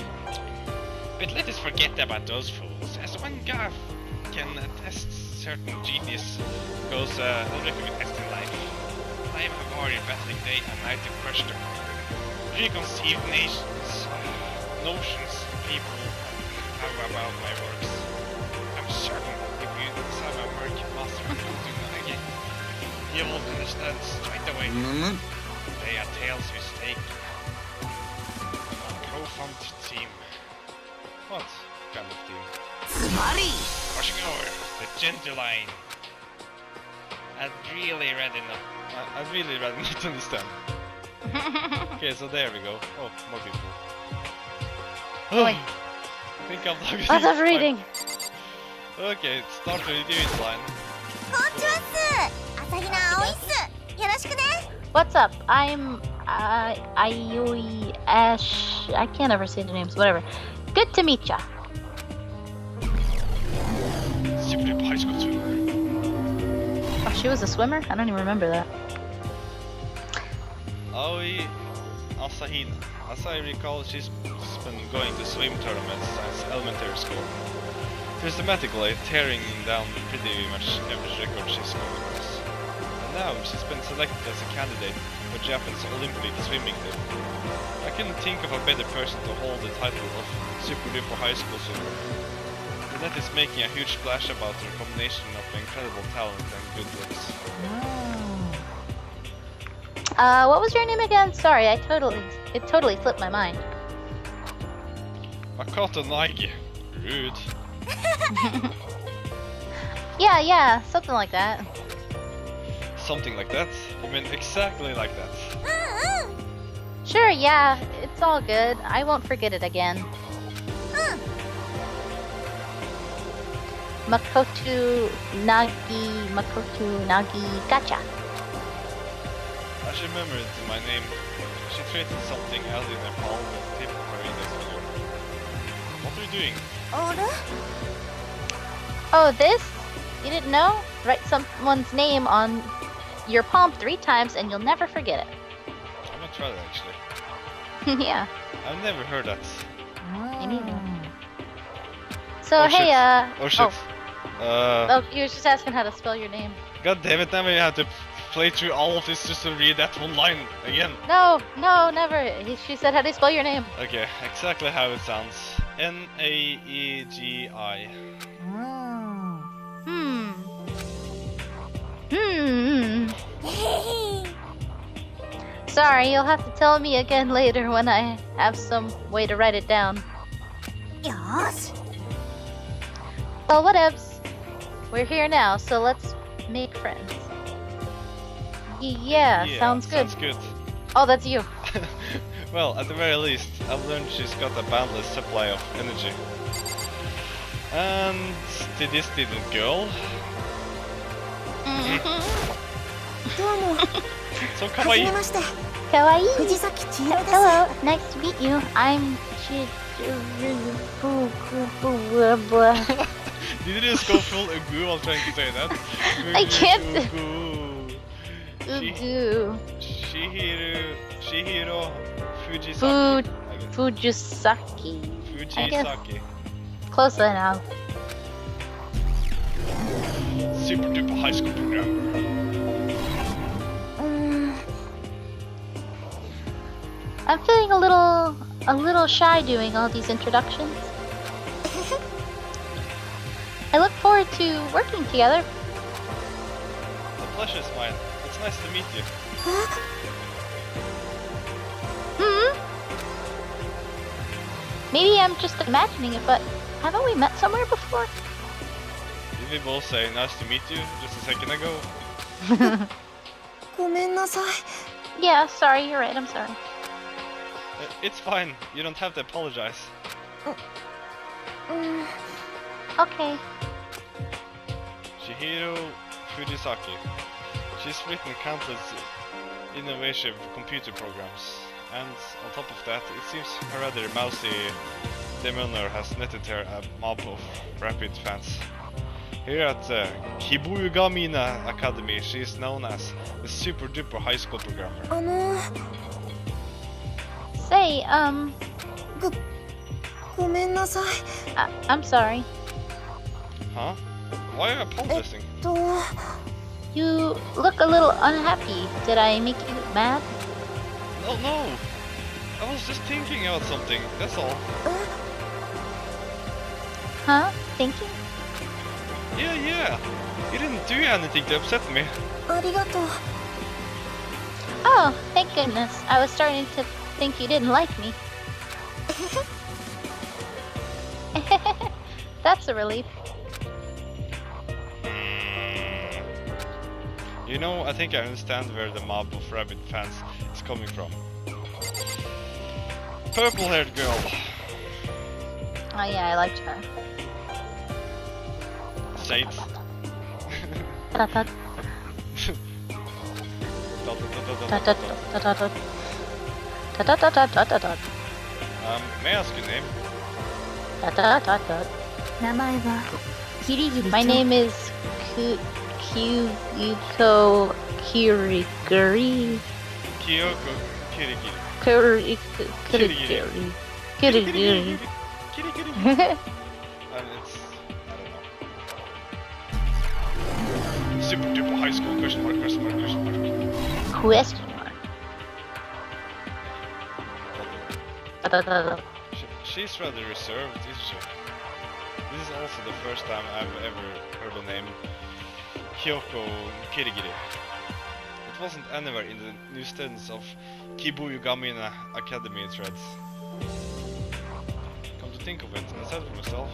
Speaker 1: But let us forget about those fools. As one guy can attest, certain genius goes unrecognized in life. I have avoided battling day and night to crush them. Preconceived notions people have about my works. I'm certain if you saw my work, Master Kutunagi, you will understand straight away. They are tales we stake. Co-fund team. What kind of team?
Speaker 5: つまり
Speaker 1: Rushing over the gentle line. I'd really rather not understand. Okay, so there we go. Oh, more people.
Speaker 2: Oi.
Speaker 1: I think I'm talking.
Speaker 2: Lots of reading.
Speaker 1: Okay, start the review line.
Speaker 4: こんちはっす。朝比奈葵っす。よろしくね。
Speaker 2: What's up? I'm Ayoi Ash. I can't ever say the names. Whatever. Good to meet ya.
Speaker 1: Super duper high school swimmer.
Speaker 2: Oh, she was a swimmer? I don't even remember that.
Speaker 1: Aoi Asahina. As I recall, she's been going to swim tournaments since elementary school, systematically tearing down pretty much every record she's come across. And now she's been selected as a candidate for Japan's Olympic swimming team. I couldn't think of a better person to hold the title of Super Duper High School swimmer. And that is making a huge splash about her combination of incredible talent and good looks.
Speaker 2: What was your name again? Sorry, it totally slipped my mind.
Speaker 1: Makoto Nagi. Rude.
Speaker 2: Yeah, something like that.
Speaker 1: Something like that? You mean exactly like that?
Speaker 2: Sure, yeah, it's all good. I won't forget it again. Makoto Nagi, gotcha.
Speaker 1: I should remember it's my name. She traded something else in her palm with tip for index finger. What are you doing?
Speaker 4: あれ
Speaker 2: Oh, this? You didn't know? Write someone's name on your palm 3 times and you'll never forget it.
Speaker 1: I'm gonna try that actually.
Speaker 2: Yeah,
Speaker 1: I've never heard that.
Speaker 2: me neither. So,
Speaker 1: Oh,
Speaker 2: hey,
Speaker 1: shit. Oh shit.
Speaker 2: Oh, you were just asking how to spell your name.
Speaker 1: God damn it, now we have to play through all of this just to read that one line again.
Speaker 2: No, never. She said, how do you spell your name?
Speaker 1: Okay, exactly how it sounds. Naegi.
Speaker 2: Sorry, you'll have to tell me again later when I have some way to write it down.
Speaker 4: よーし
Speaker 2: Well, whatevs. We're here now, so let's make friends. Yeah, sounds good.
Speaker 1: Sounds good.
Speaker 2: Oh, that's you.
Speaker 1: Well, at the very least, I've learned she's got a boundless supply of energy. And to this little girl,
Speaker 4: どうも、
Speaker 1: So
Speaker 4: はじ
Speaker 1: kawaii.
Speaker 4: めまして。
Speaker 2: Kawaii.
Speaker 4: 藤崎千尋です。
Speaker 2: Hello, nice to meet you. I'm
Speaker 1: Did you just go full ugu while trying to say that?
Speaker 2: I can't.
Speaker 1: Ugu.
Speaker 2: Ugu.
Speaker 1: Shihiro Fujisaki. I guess.
Speaker 2: Fujisaki. I guess.
Speaker 1: Fujisaki.
Speaker 2: Close enough.
Speaker 1: Super duper high school programmer.
Speaker 4: うーん、
Speaker 2: I'm feeling a little shy doing all these introductions. I look forward to working together.
Speaker 1: The pleasure is mine. It's nice to meet you.
Speaker 2: Hmm. Maybe I'm just imagining it, but haven't we met somewhere before?
Speaker 1: Did we both say nice to meet you just a second ago?
Speaker 4: ごめんなさい。
Speaker 2: Yeah, sorry, you're right, I'm sorry.
Speaker 1: It's fine. You don't have to apologize.
Speaker 4: うーん、
Speaker 2: Okay.
Speaker 1: Shihiro Fujisaki. She's written countless innovative computer programs, and on top of that, it seems her rather mousy demeanor has netted her a mob of rapid fans. Here at Kibuyugamina Academy, she is known as the super duper high school programmer.
Speaker 2: Say,
Speaker 4: ごめんなさい。
Speaker 2: I'm sorry.
Speaker 1: Huh? Why are you apologizing?
Speaker 4: と、
Speaker 2: You look a little unhappy. Did I make you mad?
Speaker 1: No, no! I was just thinking about something, that's all.
Speaker 2: Huh? Thinking?
Speaker 1: Yeah. You didn't do anything to upset me.
Speaker 4: ありがとう。
Speaker 2: Oh, thank goodness. I was starting to think you didn't like me. That's a relief.
Speaker 1: You know, I think I understand where the mob of rabbit fans is coming from. Purple-haired girl.
Speaker 2: Oh yeah, I liked her.
Speaker 1: Say it.
Speaker 2: Ta-ta-ta. Ta-ta-ta-ta-ta-ta. Ta-ta-ta-ta-ta-ta.
Speaker 1: May I ask your name?
Speaker 2: Ta-ta-ta-ta.
Speaker 4: 名前はキリギリ。
Speaker 2: My name is Kyuko Kirigiri.
Speaker 1: Kyoko Kirigiri.
Speaker 2: Kirigiri.
Speaker 1: Kirigiri.
Speaker 2: Kirigiri.
Speaker 1: Kirigiri. It's... I don't know. Super duper high school question mark.
Speaker 2: Question mark. Ta-ta-ta-ta.
Speaker 1: She's rather reserved, isn't she? This is also the first time I've ever heard the name Kyoko Kirigiri. It wasn't anywhere in the new students of Kibuyugamina Academy threads. Come to think of it, I said to myself,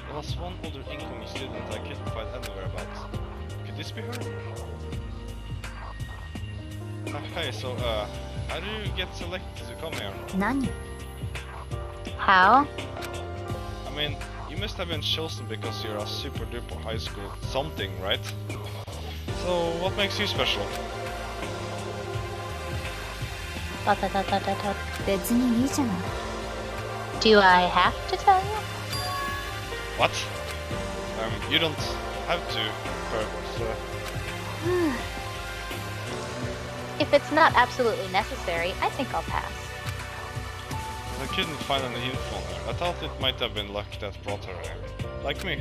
Speaker 1: there was one other incoming student I couldn't find anywhere about. Could this be her? Hey, so how do you get selected to come here?
Speaker 4: 何？
Speaker 2: How?
Speaker 1: I mean, you must have been chosen because you're a super duper high school something, right? So, what makes you special?
Speaker 2: Ta-ta-ta-ta-ta-ta.
Speaker 4: 別にいいじゃない。
Speaker 2: Do I have to tell you?
Speaker 1: What? You don't have to, but
Speaker 2: If it's not absolutely necessary, I think I'll pass.
Speaker 1: I couldn't find any info on her. I thought it might have been luck that brought her here. Like me.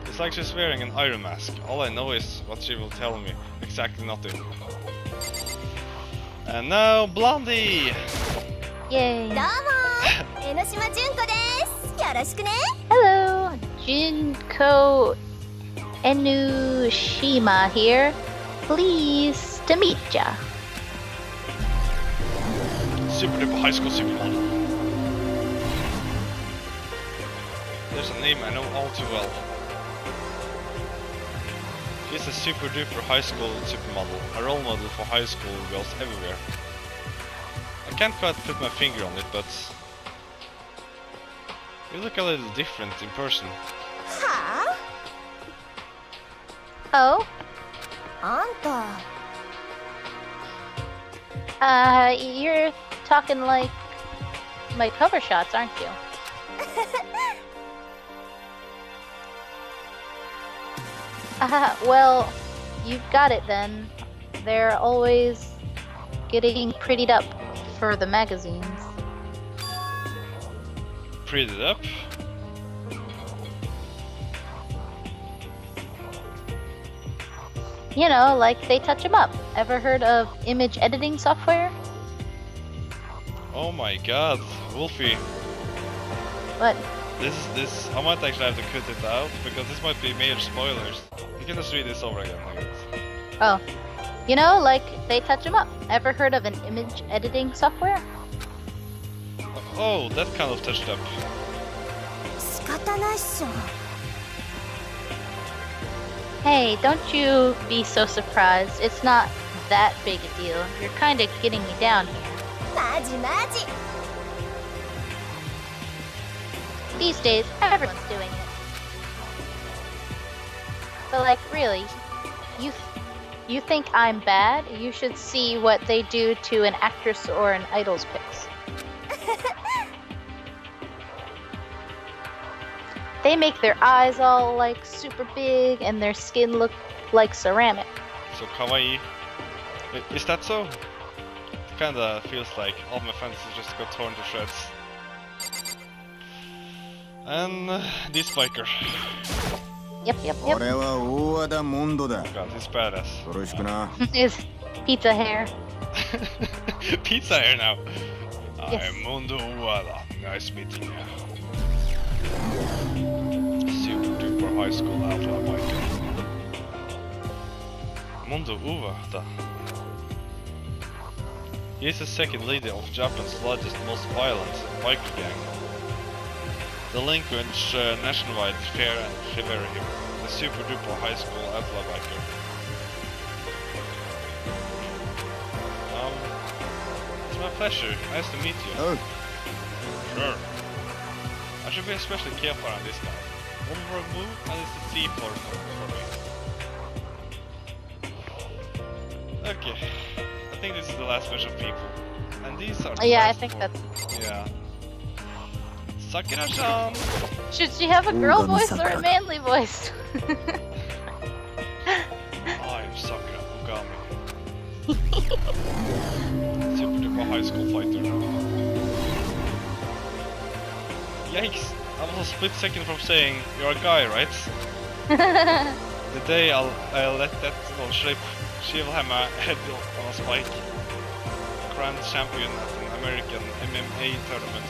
Speaker 1: It's like she's wearing an iron mask. All I know is what she will tell me. Exactly nothing. And now, Blondie!
Speaker 2: Yay.
Speaker 4: どうも、江ノ島純子です。よろしくね。
Speaker 2: Hello, Junko Enushima here. Pleased to meet ya.
Speaker 1: Super duper high school supermodel. There's a name I know all too well. She's a super duper high school supermodel, a role model for high school girls everywhere. I can't quite put my finger on it, but you look a little different in person.
Speaker 4: は
Speaker 2: Oh?
Speaker 4: あんた
Speaker 2: You're talking like my cover shots, aren't you? Well, you've got it then. They're always getting prettied up for the magazines.
Speaker 1: Prettied up?
Speaker 2: You know, like they touch them up. Ever heard of image editing software?
Speaker 1: Oh my god, Wolffy.
Speaker 2: What?
Speaker 1: This. I might actually have to cut it out because this might be major spoilers. You can just read this over again, I guess.
Speaker 2: Oh. You know, like they touch them up. Ever heard of an image editing software?
Speaker 1: Oh, that kind of touched up.
Speaker 4: 仕方ないっしょ
Speaker 2: Hey, don't you be so surprised. It's not that big a deal. You're kind of getting me down here.
Speaker 4: マジマジ
Speaker 2: These days, everyone's doing it. But like, really, you think I'm bad? You should see what they do to an actress or an idol's pics. They make their eyes all like super big and their skin look like ceramic.
Speaker 1: So kawaii. Is that so? It kinda feels like all my fantasies just got torn to shreds. And this biker.
Speaker 2: Yep.
Speaker 6: 俺は大和田モンドだ
Speaker 1: God, he's badass.
Speaker 6: よろしくな
Speaker 2: His pizza hair.
Speaker 1: Pizza here now.
Speaker 2: Yes.
Speaker 1: I'm Mondo Uwada. Nice meeting you. Super duper high school outlaw biker. Mondo Uwada. He is the second leader of Japan's largest, most violent biker gang. The language nationwide fair and revere him. The super duper high school outlaw biker. It's my pleasure. Nice to meet you.
Speaker 6: おう
Speaker 1: Sure. I should be especially careful on this guy. One more move and it's a C for me. Okay. I think this is the last batch of people. And these are the
Speaker 2: Yeah, I
Speaker 1: last
Speaker 2: think
Speaker 1: four.
Speaker 2: that's.
Speaker 1: Yeah. Sakura-chan!
Speaker 2: Should she have a girl
Speaker 6: Ugami
Speaker 2: voice or a
Speaker 6: Sakura.
Speaker 2: manly voice?
Speaker 1: I'm Sakura Ugami. Super duper high school fighter. Yikes! I was a split second from saying you're a guy, right? The day I'll let that one slip, she will have my head on a spike. Grand champion at an American MMA tournament,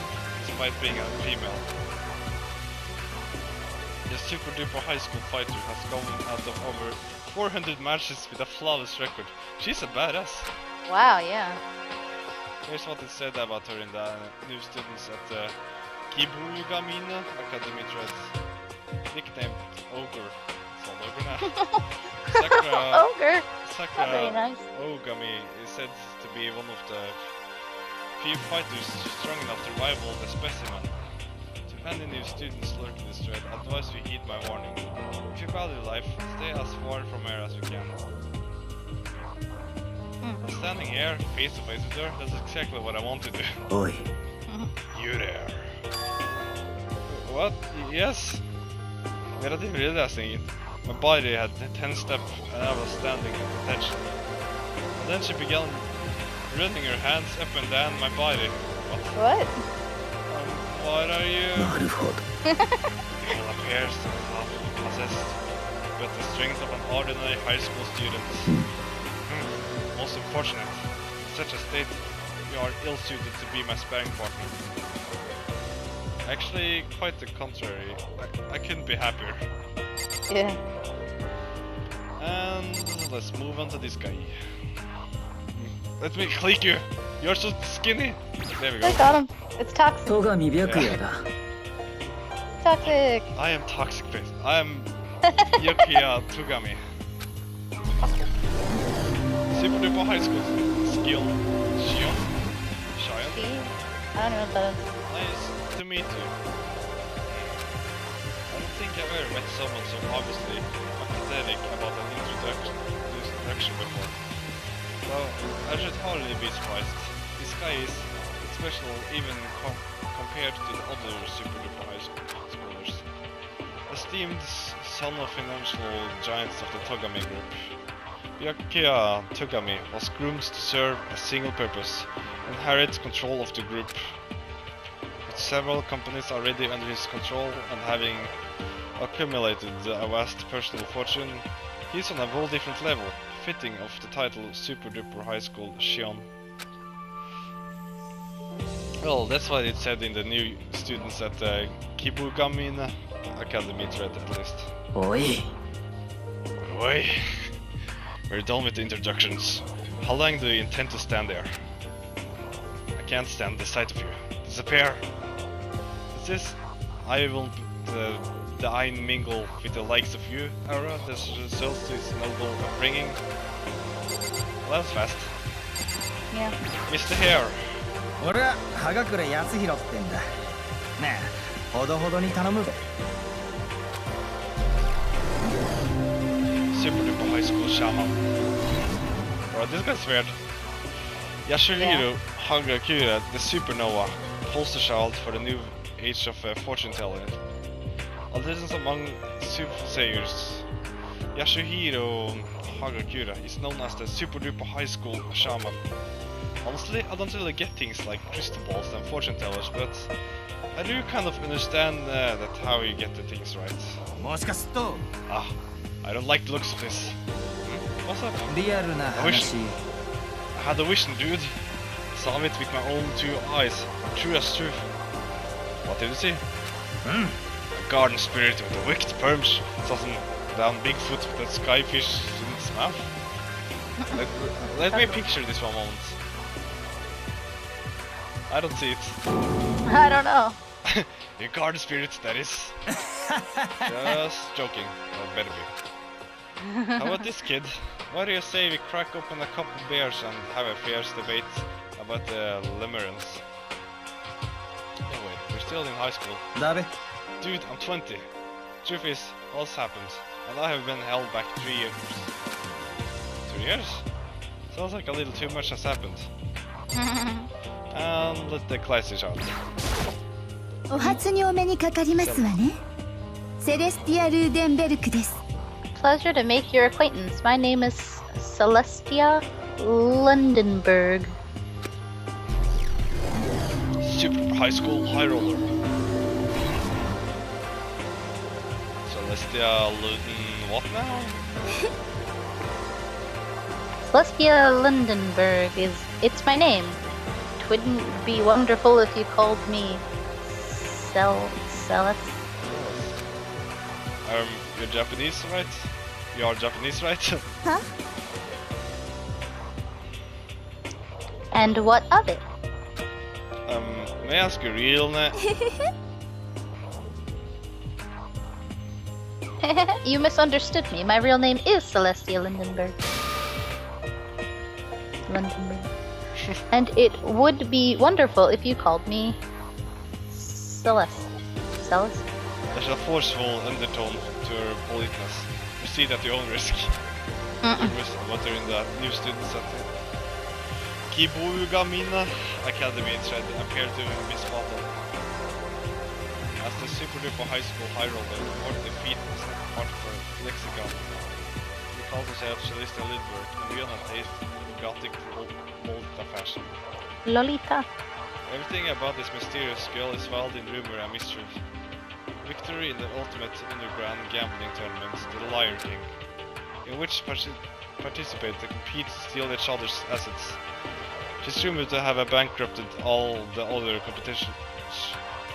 Speaker 1: despite being a female. The super duper high school fighter has gone out of over 400 matches with a flawless record. She's a badass.
Speaker 2: Wow, yeah.
Speaker 1: Here's what it said about her in the new students at the Kibugamina Academy threads. Nicknamed Ogre. It's all over now. Sakura,
Speaker 2: Ogre.
Speaker 1: Sakura
Speaker 2: Very nice.
Speaker 1: Ogami is said to be one of the few fighters strong enough to rival the specimen. To many new students lurking this thread, advise we heed my warning. If you value life, stay as far from here as you can. Standing here, face to face with her, that's exactly what I want to do.
Speaker 6: おい
Speaker 1: You there. What? Yes? Relatively realizing my body had tensed up and I was standing at attention. And then she began running her hands up and down my body.
Speaker 2: What?
Speaker 1: What are you?
Speaker 6: なるほど
Speaker 1: Well, appears to be half possessed, but the strength of an ordinary high school student. Most unfortunate. In such a state, you are ill-suited to be my sparring partner. Actually, quite the contrary. I couldn't be happier.
Speaker 2: Yeah.
Speaker 1: And let's move on to this guy. Let me click you. You're so skinny. There we
Speaker 2: I
Speaker 1: go.
Speaker 2: got him. It's toxic.
Speaker 6: 戸上白夜だ
Speaker 2: Toxic.
Speaker 1: I am toxic face. I am Yukiya Togami. Super duper high school skill. Shion? Shion?
Speaker 2: See? I don't know what that is.
Speaker 1: Nice to meet you. I don't think I've ever met someone so obviously apathetic about an introduction before. So I should hardly be surprised. This guy is special even compared to the other super duper high schoolers. Esteemed son of financial giants of the Togami group, Byakuya Togami was groomed to serve a single purpose, inherit control of the group. With several companies already under his control and having accumulated a vast personal fortune, he's on a whole different level, fitting of the title Super Duper High School Shion. Well, that's what it said in the new students at the Kibugamine Academy thread at least.
Speaker 6: Oi.
Speaker 1: Oi. We're done with the introductions. How long do you intend to stand there? I can't stand the sight of you. Disappear! Is this I will dine mingle with the likes of you era that results to his noble upbringing? Well, that was fast.
Speaker 2: Yeah.
Speaker 1: Mr. Hare!
Speaker 7: 俺は葉隠康弘ってんだ。ねえ、ほどほどに頼むべ。
Speaker 1: Super duper high school shaman. Bro, this guy's weird. Yasuhiro Hagakure, the supernova, poster child for the new age of fortune telling. Although among soothsayers, Yasuhiro Hagakure is known as the super duper high school shaman. Honestly, I don't really get things like crystal balls and fortune tellers, but I do kind of understand that how you get the things right.
Speaker 7: もしかすっと
Speaker 1: Ah, I don't like the looks of this. What's up?
Speaker 7: リアルな
Speaker 1: I wish
Speaker 7: 話。
Speaker 1: I had a vision, dude. Saw it with my own two eyes. True as true. What did you see? A garden spirit with a wicked perms. Saw some down Bigfoot with a skyfish in its mouth. Let me picture this for a moment. I don't see it.
Speaker 2: I don't know.
Speaker 1: Your garden spirit, that is. Just joking. Or better be. How about this, kid? What do you say we crack open a couple beers and have a fierce debate about the limerence? No wait, we're still in high school.
Speaker 7: だべ。
Speaker 1: Dude, I'm 20. Truth is, all's happened, and I have been held back 3 years. 3 years? Sounds like a little too much has happened. And let the classes out.
Speaker 4: お初にお目にかかりますわね。セレスティア・ルーデンベルクです。
Speaker 2: Pleasure to make your acquaintance. My name is Celestia Lundenberg.
Speaker 1: Super high school high roller. Celestia Luden, what now?
Speaker 2: Celestia Lundenberg it's my name. It wouldn't be wonderful if you called me Celes.
Speaker 1: You're Japanese, right? You are Japanese, right?
Speaker 4: Huh?
Speaker 2: And what of it?
Speaker 1: May I ask your real name?
Speaker 2: You misunderstood me. My real name is Celestia Lundenberg. And it would be wonderful if you called me Celeste. Celeste?
Speaker 1: There's a forceful undertone to her politeness. Proceed at your own risk. What are in the new students at the Kibugamine Academy thread appear to be spot on. As the super duper high school high roller, more defeat is not part of her lexicon. He calls herself Celestia Lindbergh, and we on a taste gothic Volta fashion.
Speaker 2: Lolita.
Speaker 1: Everything about this mysterious girl is wild in rumor and mystery. Victory in the ultimate underground gambling tournament, the Liar King, in which participate and compete to steal each other's assets. She's rumored to have bankrupted all the other competitions,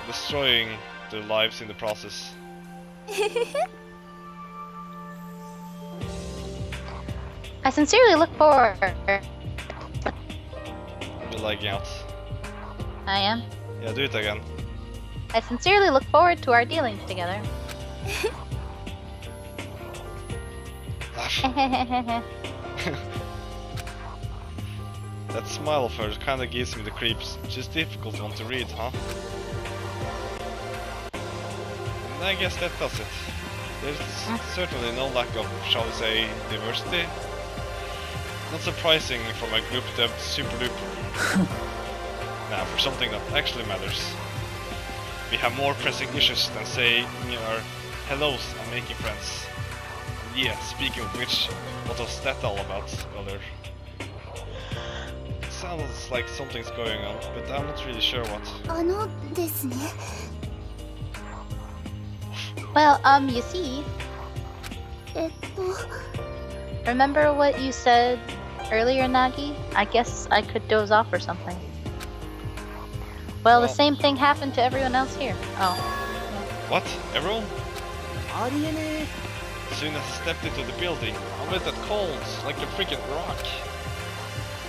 Speaker 1: destroying their lives in the process.
Speaker 2: I sincerely look forward.
Speaker 1: You're lagging out.
Speaker 2: I am.
Speaker 1: Yeah, do it again.
Speaker 2: I sincerely look forward to our dealings together.
Speaker 1: That smile of hers kinda gives me the creeps. She's a difficult one to read, huh? I guess that does it. There's certainly no lack of, shall we say, diversity. Not surprising from a group dubbed Super Duper. Now, for something that actually matters. We have more pressing issues than saying our hellos and making friends. And yeah, speaking of which, what was that all about earlier? It sounds like something's going on, but I'm not really sure what.
Speaker 4: ですね。
Speaker 2: Well, you see,
Speaker 4: えっと、
Speaker 2: remember what you said earlier, Nagi? I guess I could doze off or something. Well, the same thing happened to everyone else here. Oh.
Speaker 1: What? Everyone?
Speaker 7: ありえねえ。
Speaker 1: As soon as I stepped into the building, I went that cold, like a freaking rock.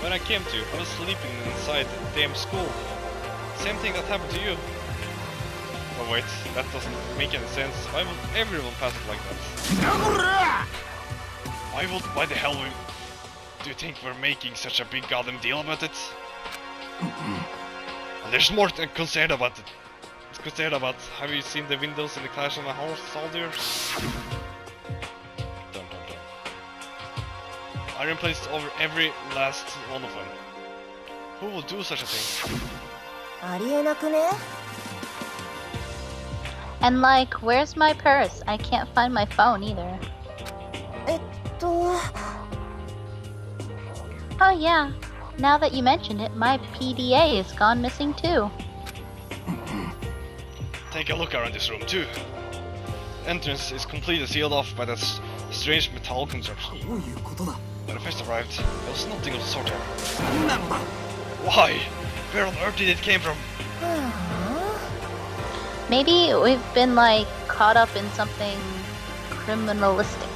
Speaker 1: When I came to, I was sleeping inside the damn school. Same thing that happened to you. Oh wait, that doesn't make any sense. Why would everyone pass it like that? Why the hell do you think we're making such a big goddamn deal about it? And there's more concerned about it. It's concerned about, have you seen the windows in the Clash of the House soldiers? Dun dun dun. I replaced over every last one of them. Who will do such a thing?
Speaker 4: ありえなくね？
Speaker 2: And like, where's my purse? I can't find my phone either.
Speaker 4: えっと、
Speaker 2: Oh yeah, now that you mention it, my PDA is gone missing too.
Speaker 1: Take a look around this room too. Entrance is completely sealed off by that strange metal construction.
Speaker 3: どういうことだ？
Speaker 1: When I first arrived, there was nothing of the sort here.
Speaker 3: なんなんだ？
Speaker 1: Why? Where on earth did it came from?
Speaker 2: Maybe we've been like caught up in something criminalistic.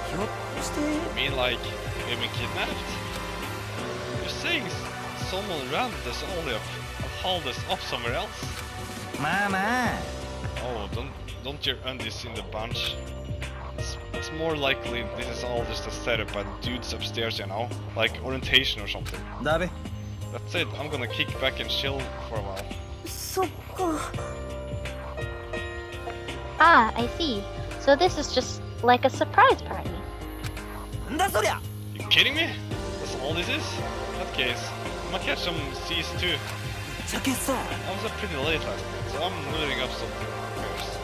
Speaker 3: ひょっとして。
Speaker 1: You mean like we've been kidnapped? You're saying someone rounded us only up and hauled us up somewhere else?
Speaker 7: まあまあ。
Speaker 1: Oh, don't your undies in the bunch. It's more likely this is all just a setup by the dudes upstairs, you know? Like orientation or something.
Speaker 7: だべ。
Speaker 1: That's it, I'm gonna kick back and chill for a while.
Speaker 4: そっか。
Speaker 2: Ah, I see. So this is just like a surprise party.
Speaker 3: なんだそりゃ。
Speaker 1: You kidding me? That's all this is? In that case, I'm gonna catch some C's too.
Speaker 3: ちゃけさ。
Speaker 1: I was up pretty late last night, so I'm loading up some first.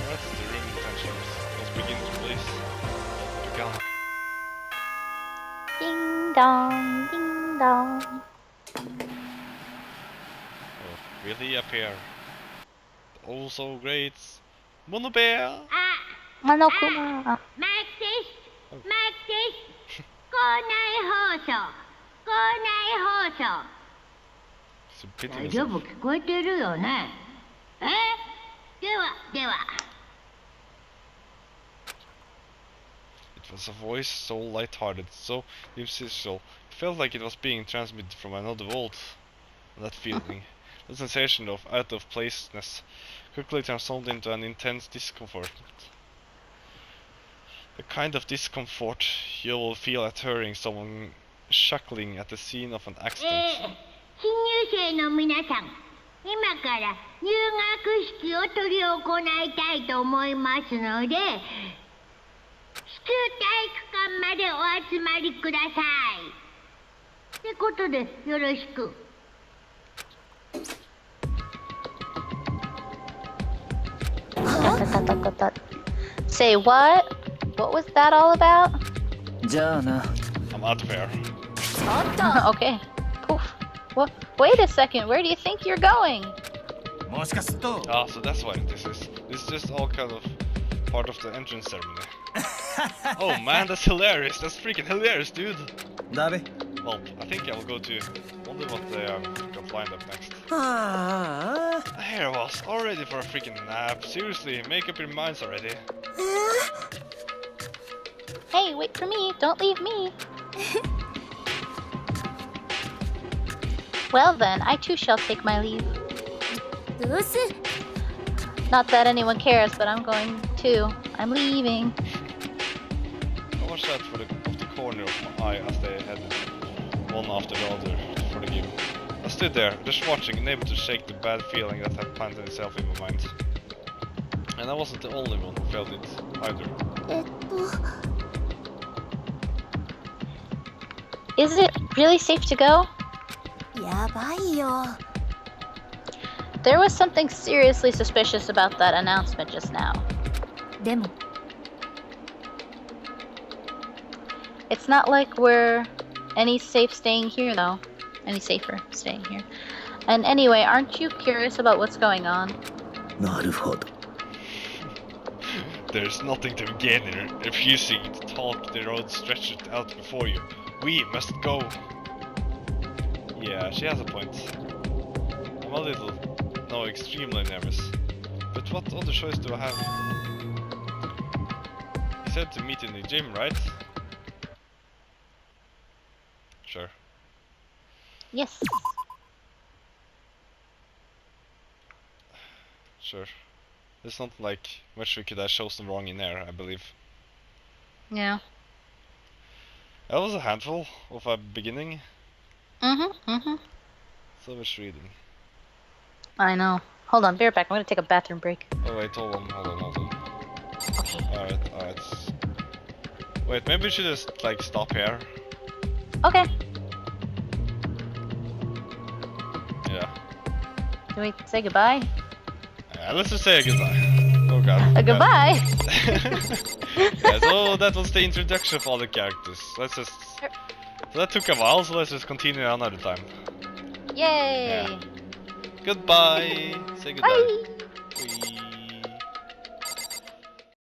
Speaker 1: That's the room intentions. Let's begin to place. Begun.
Speaker 2: Ding dong, ding dong.
Speaker 1: Oh, really up here? Oh so great. Mono Bear!
Speaker 2: Monokuma.
Speaker 8: マークですマークです校内放送校内放送
Speaker 1: It's a pity
Speaker 8: 大
Speaker 1: myself.
Speaker 8: 丈夫聞こえてるよねでは
Speaker 1: It was a voice so light-hearted, so musical. It felt like it was being transmitted from another world. And that feeling, the sensation of out-of-placeness, quickly transformed into an intense discomfort. The kind of discomfort you will feel at hearing someone chuckling at the scene of an accident.
Speaker 8: 新入生の皆さん今から入学式を執り行いたいと思いますので地球体育館までお集まりくださいってことでよろしく
Speaker 2: Say what? What was that all about?
Speaker 7: じゃあな。
Speaker 1: I'm out of here.
Speaker 2: Okay. Poof. What? Wait a second. Where do you think you're going?
Speaker 3: もしかすると。
Speaker 1: Ah, so that's what this is. This is just all kind of part of the entrance ceremony. Oh man, that's hilarious. That's freaking hilarious, dude.
Speaker 7: だべ。
Speaker 1: Well, I think I'll go to wonder what they got lined up next.
Speaker 7: ああ。
Speaker 1: Here I was, all ready for a freaking nap. Seriously, make up your minds already.
Speaker 2: Hey, wait for me. Don't leave me. Well then, I too shall take my leave.
Speaker 4: どうす？
Speaker 2: Not that anyone cares, but I'm going too. I'm leaving.
Speaker 1: I watched that off the corner of my eye as they headed one after the other for the game. I stood there, just watching, unable to shake the bad feeling that had planted itself in my mind. And I wasn't the only one who felt it either.
Speaker 2: Is it really safe to go?
Speaker 4: やばいよ。
Speaker 2: There was something seriously suspicious about that announcement just now.
Speaker 4: でも
Speaker 2: It's not like we're any safe staying here, though. Any safer staying here. And anyway, aren't you curious about what's going on?
Speaker 6: なるほど。
Speaker 1: There's nothing to gain in refusing to talk the road stretched out before you. We must go. Yeah, she has a point. I'm a little, no, extremely nervous. But what other choice do I have? He said to meet in the gym, right? Sure.
Speaker 2: Yes.
Speaker 1: Sure. There's not like much we could have chosen wrong in there, I believe.
Speaker 2: Yeah.
Speaker 1: That was a handful of a beginning.
Speaker 2: Mm-hmm.
Speaker 1: So much reading.
Speaker 2: I know. Hold on, be right back. I'm gonna take a bathroom break.
Speaker 1: Oh wait, hold on.
Speaker 2: Okay.
Speaker 1: Alright. Wait, maybe we should just like stop here.
Speaker 2: Okay.
Speaker 1: Yeah.
Speaker 2: Can we say goodbye?
Speaker 1: Let's just say goodbye. Oh god.
Speaker 2: Goodbye!
Speaker 1: Yeah, so that was the introduction of all the characters. Let's just... So that took a while, so let's just continue another time.
Speaker 2: Yay!
Speaker 1: Yeah. Goodbye! Say goodbye.
Speaker 2: Bye!
Speaker 1: Bye.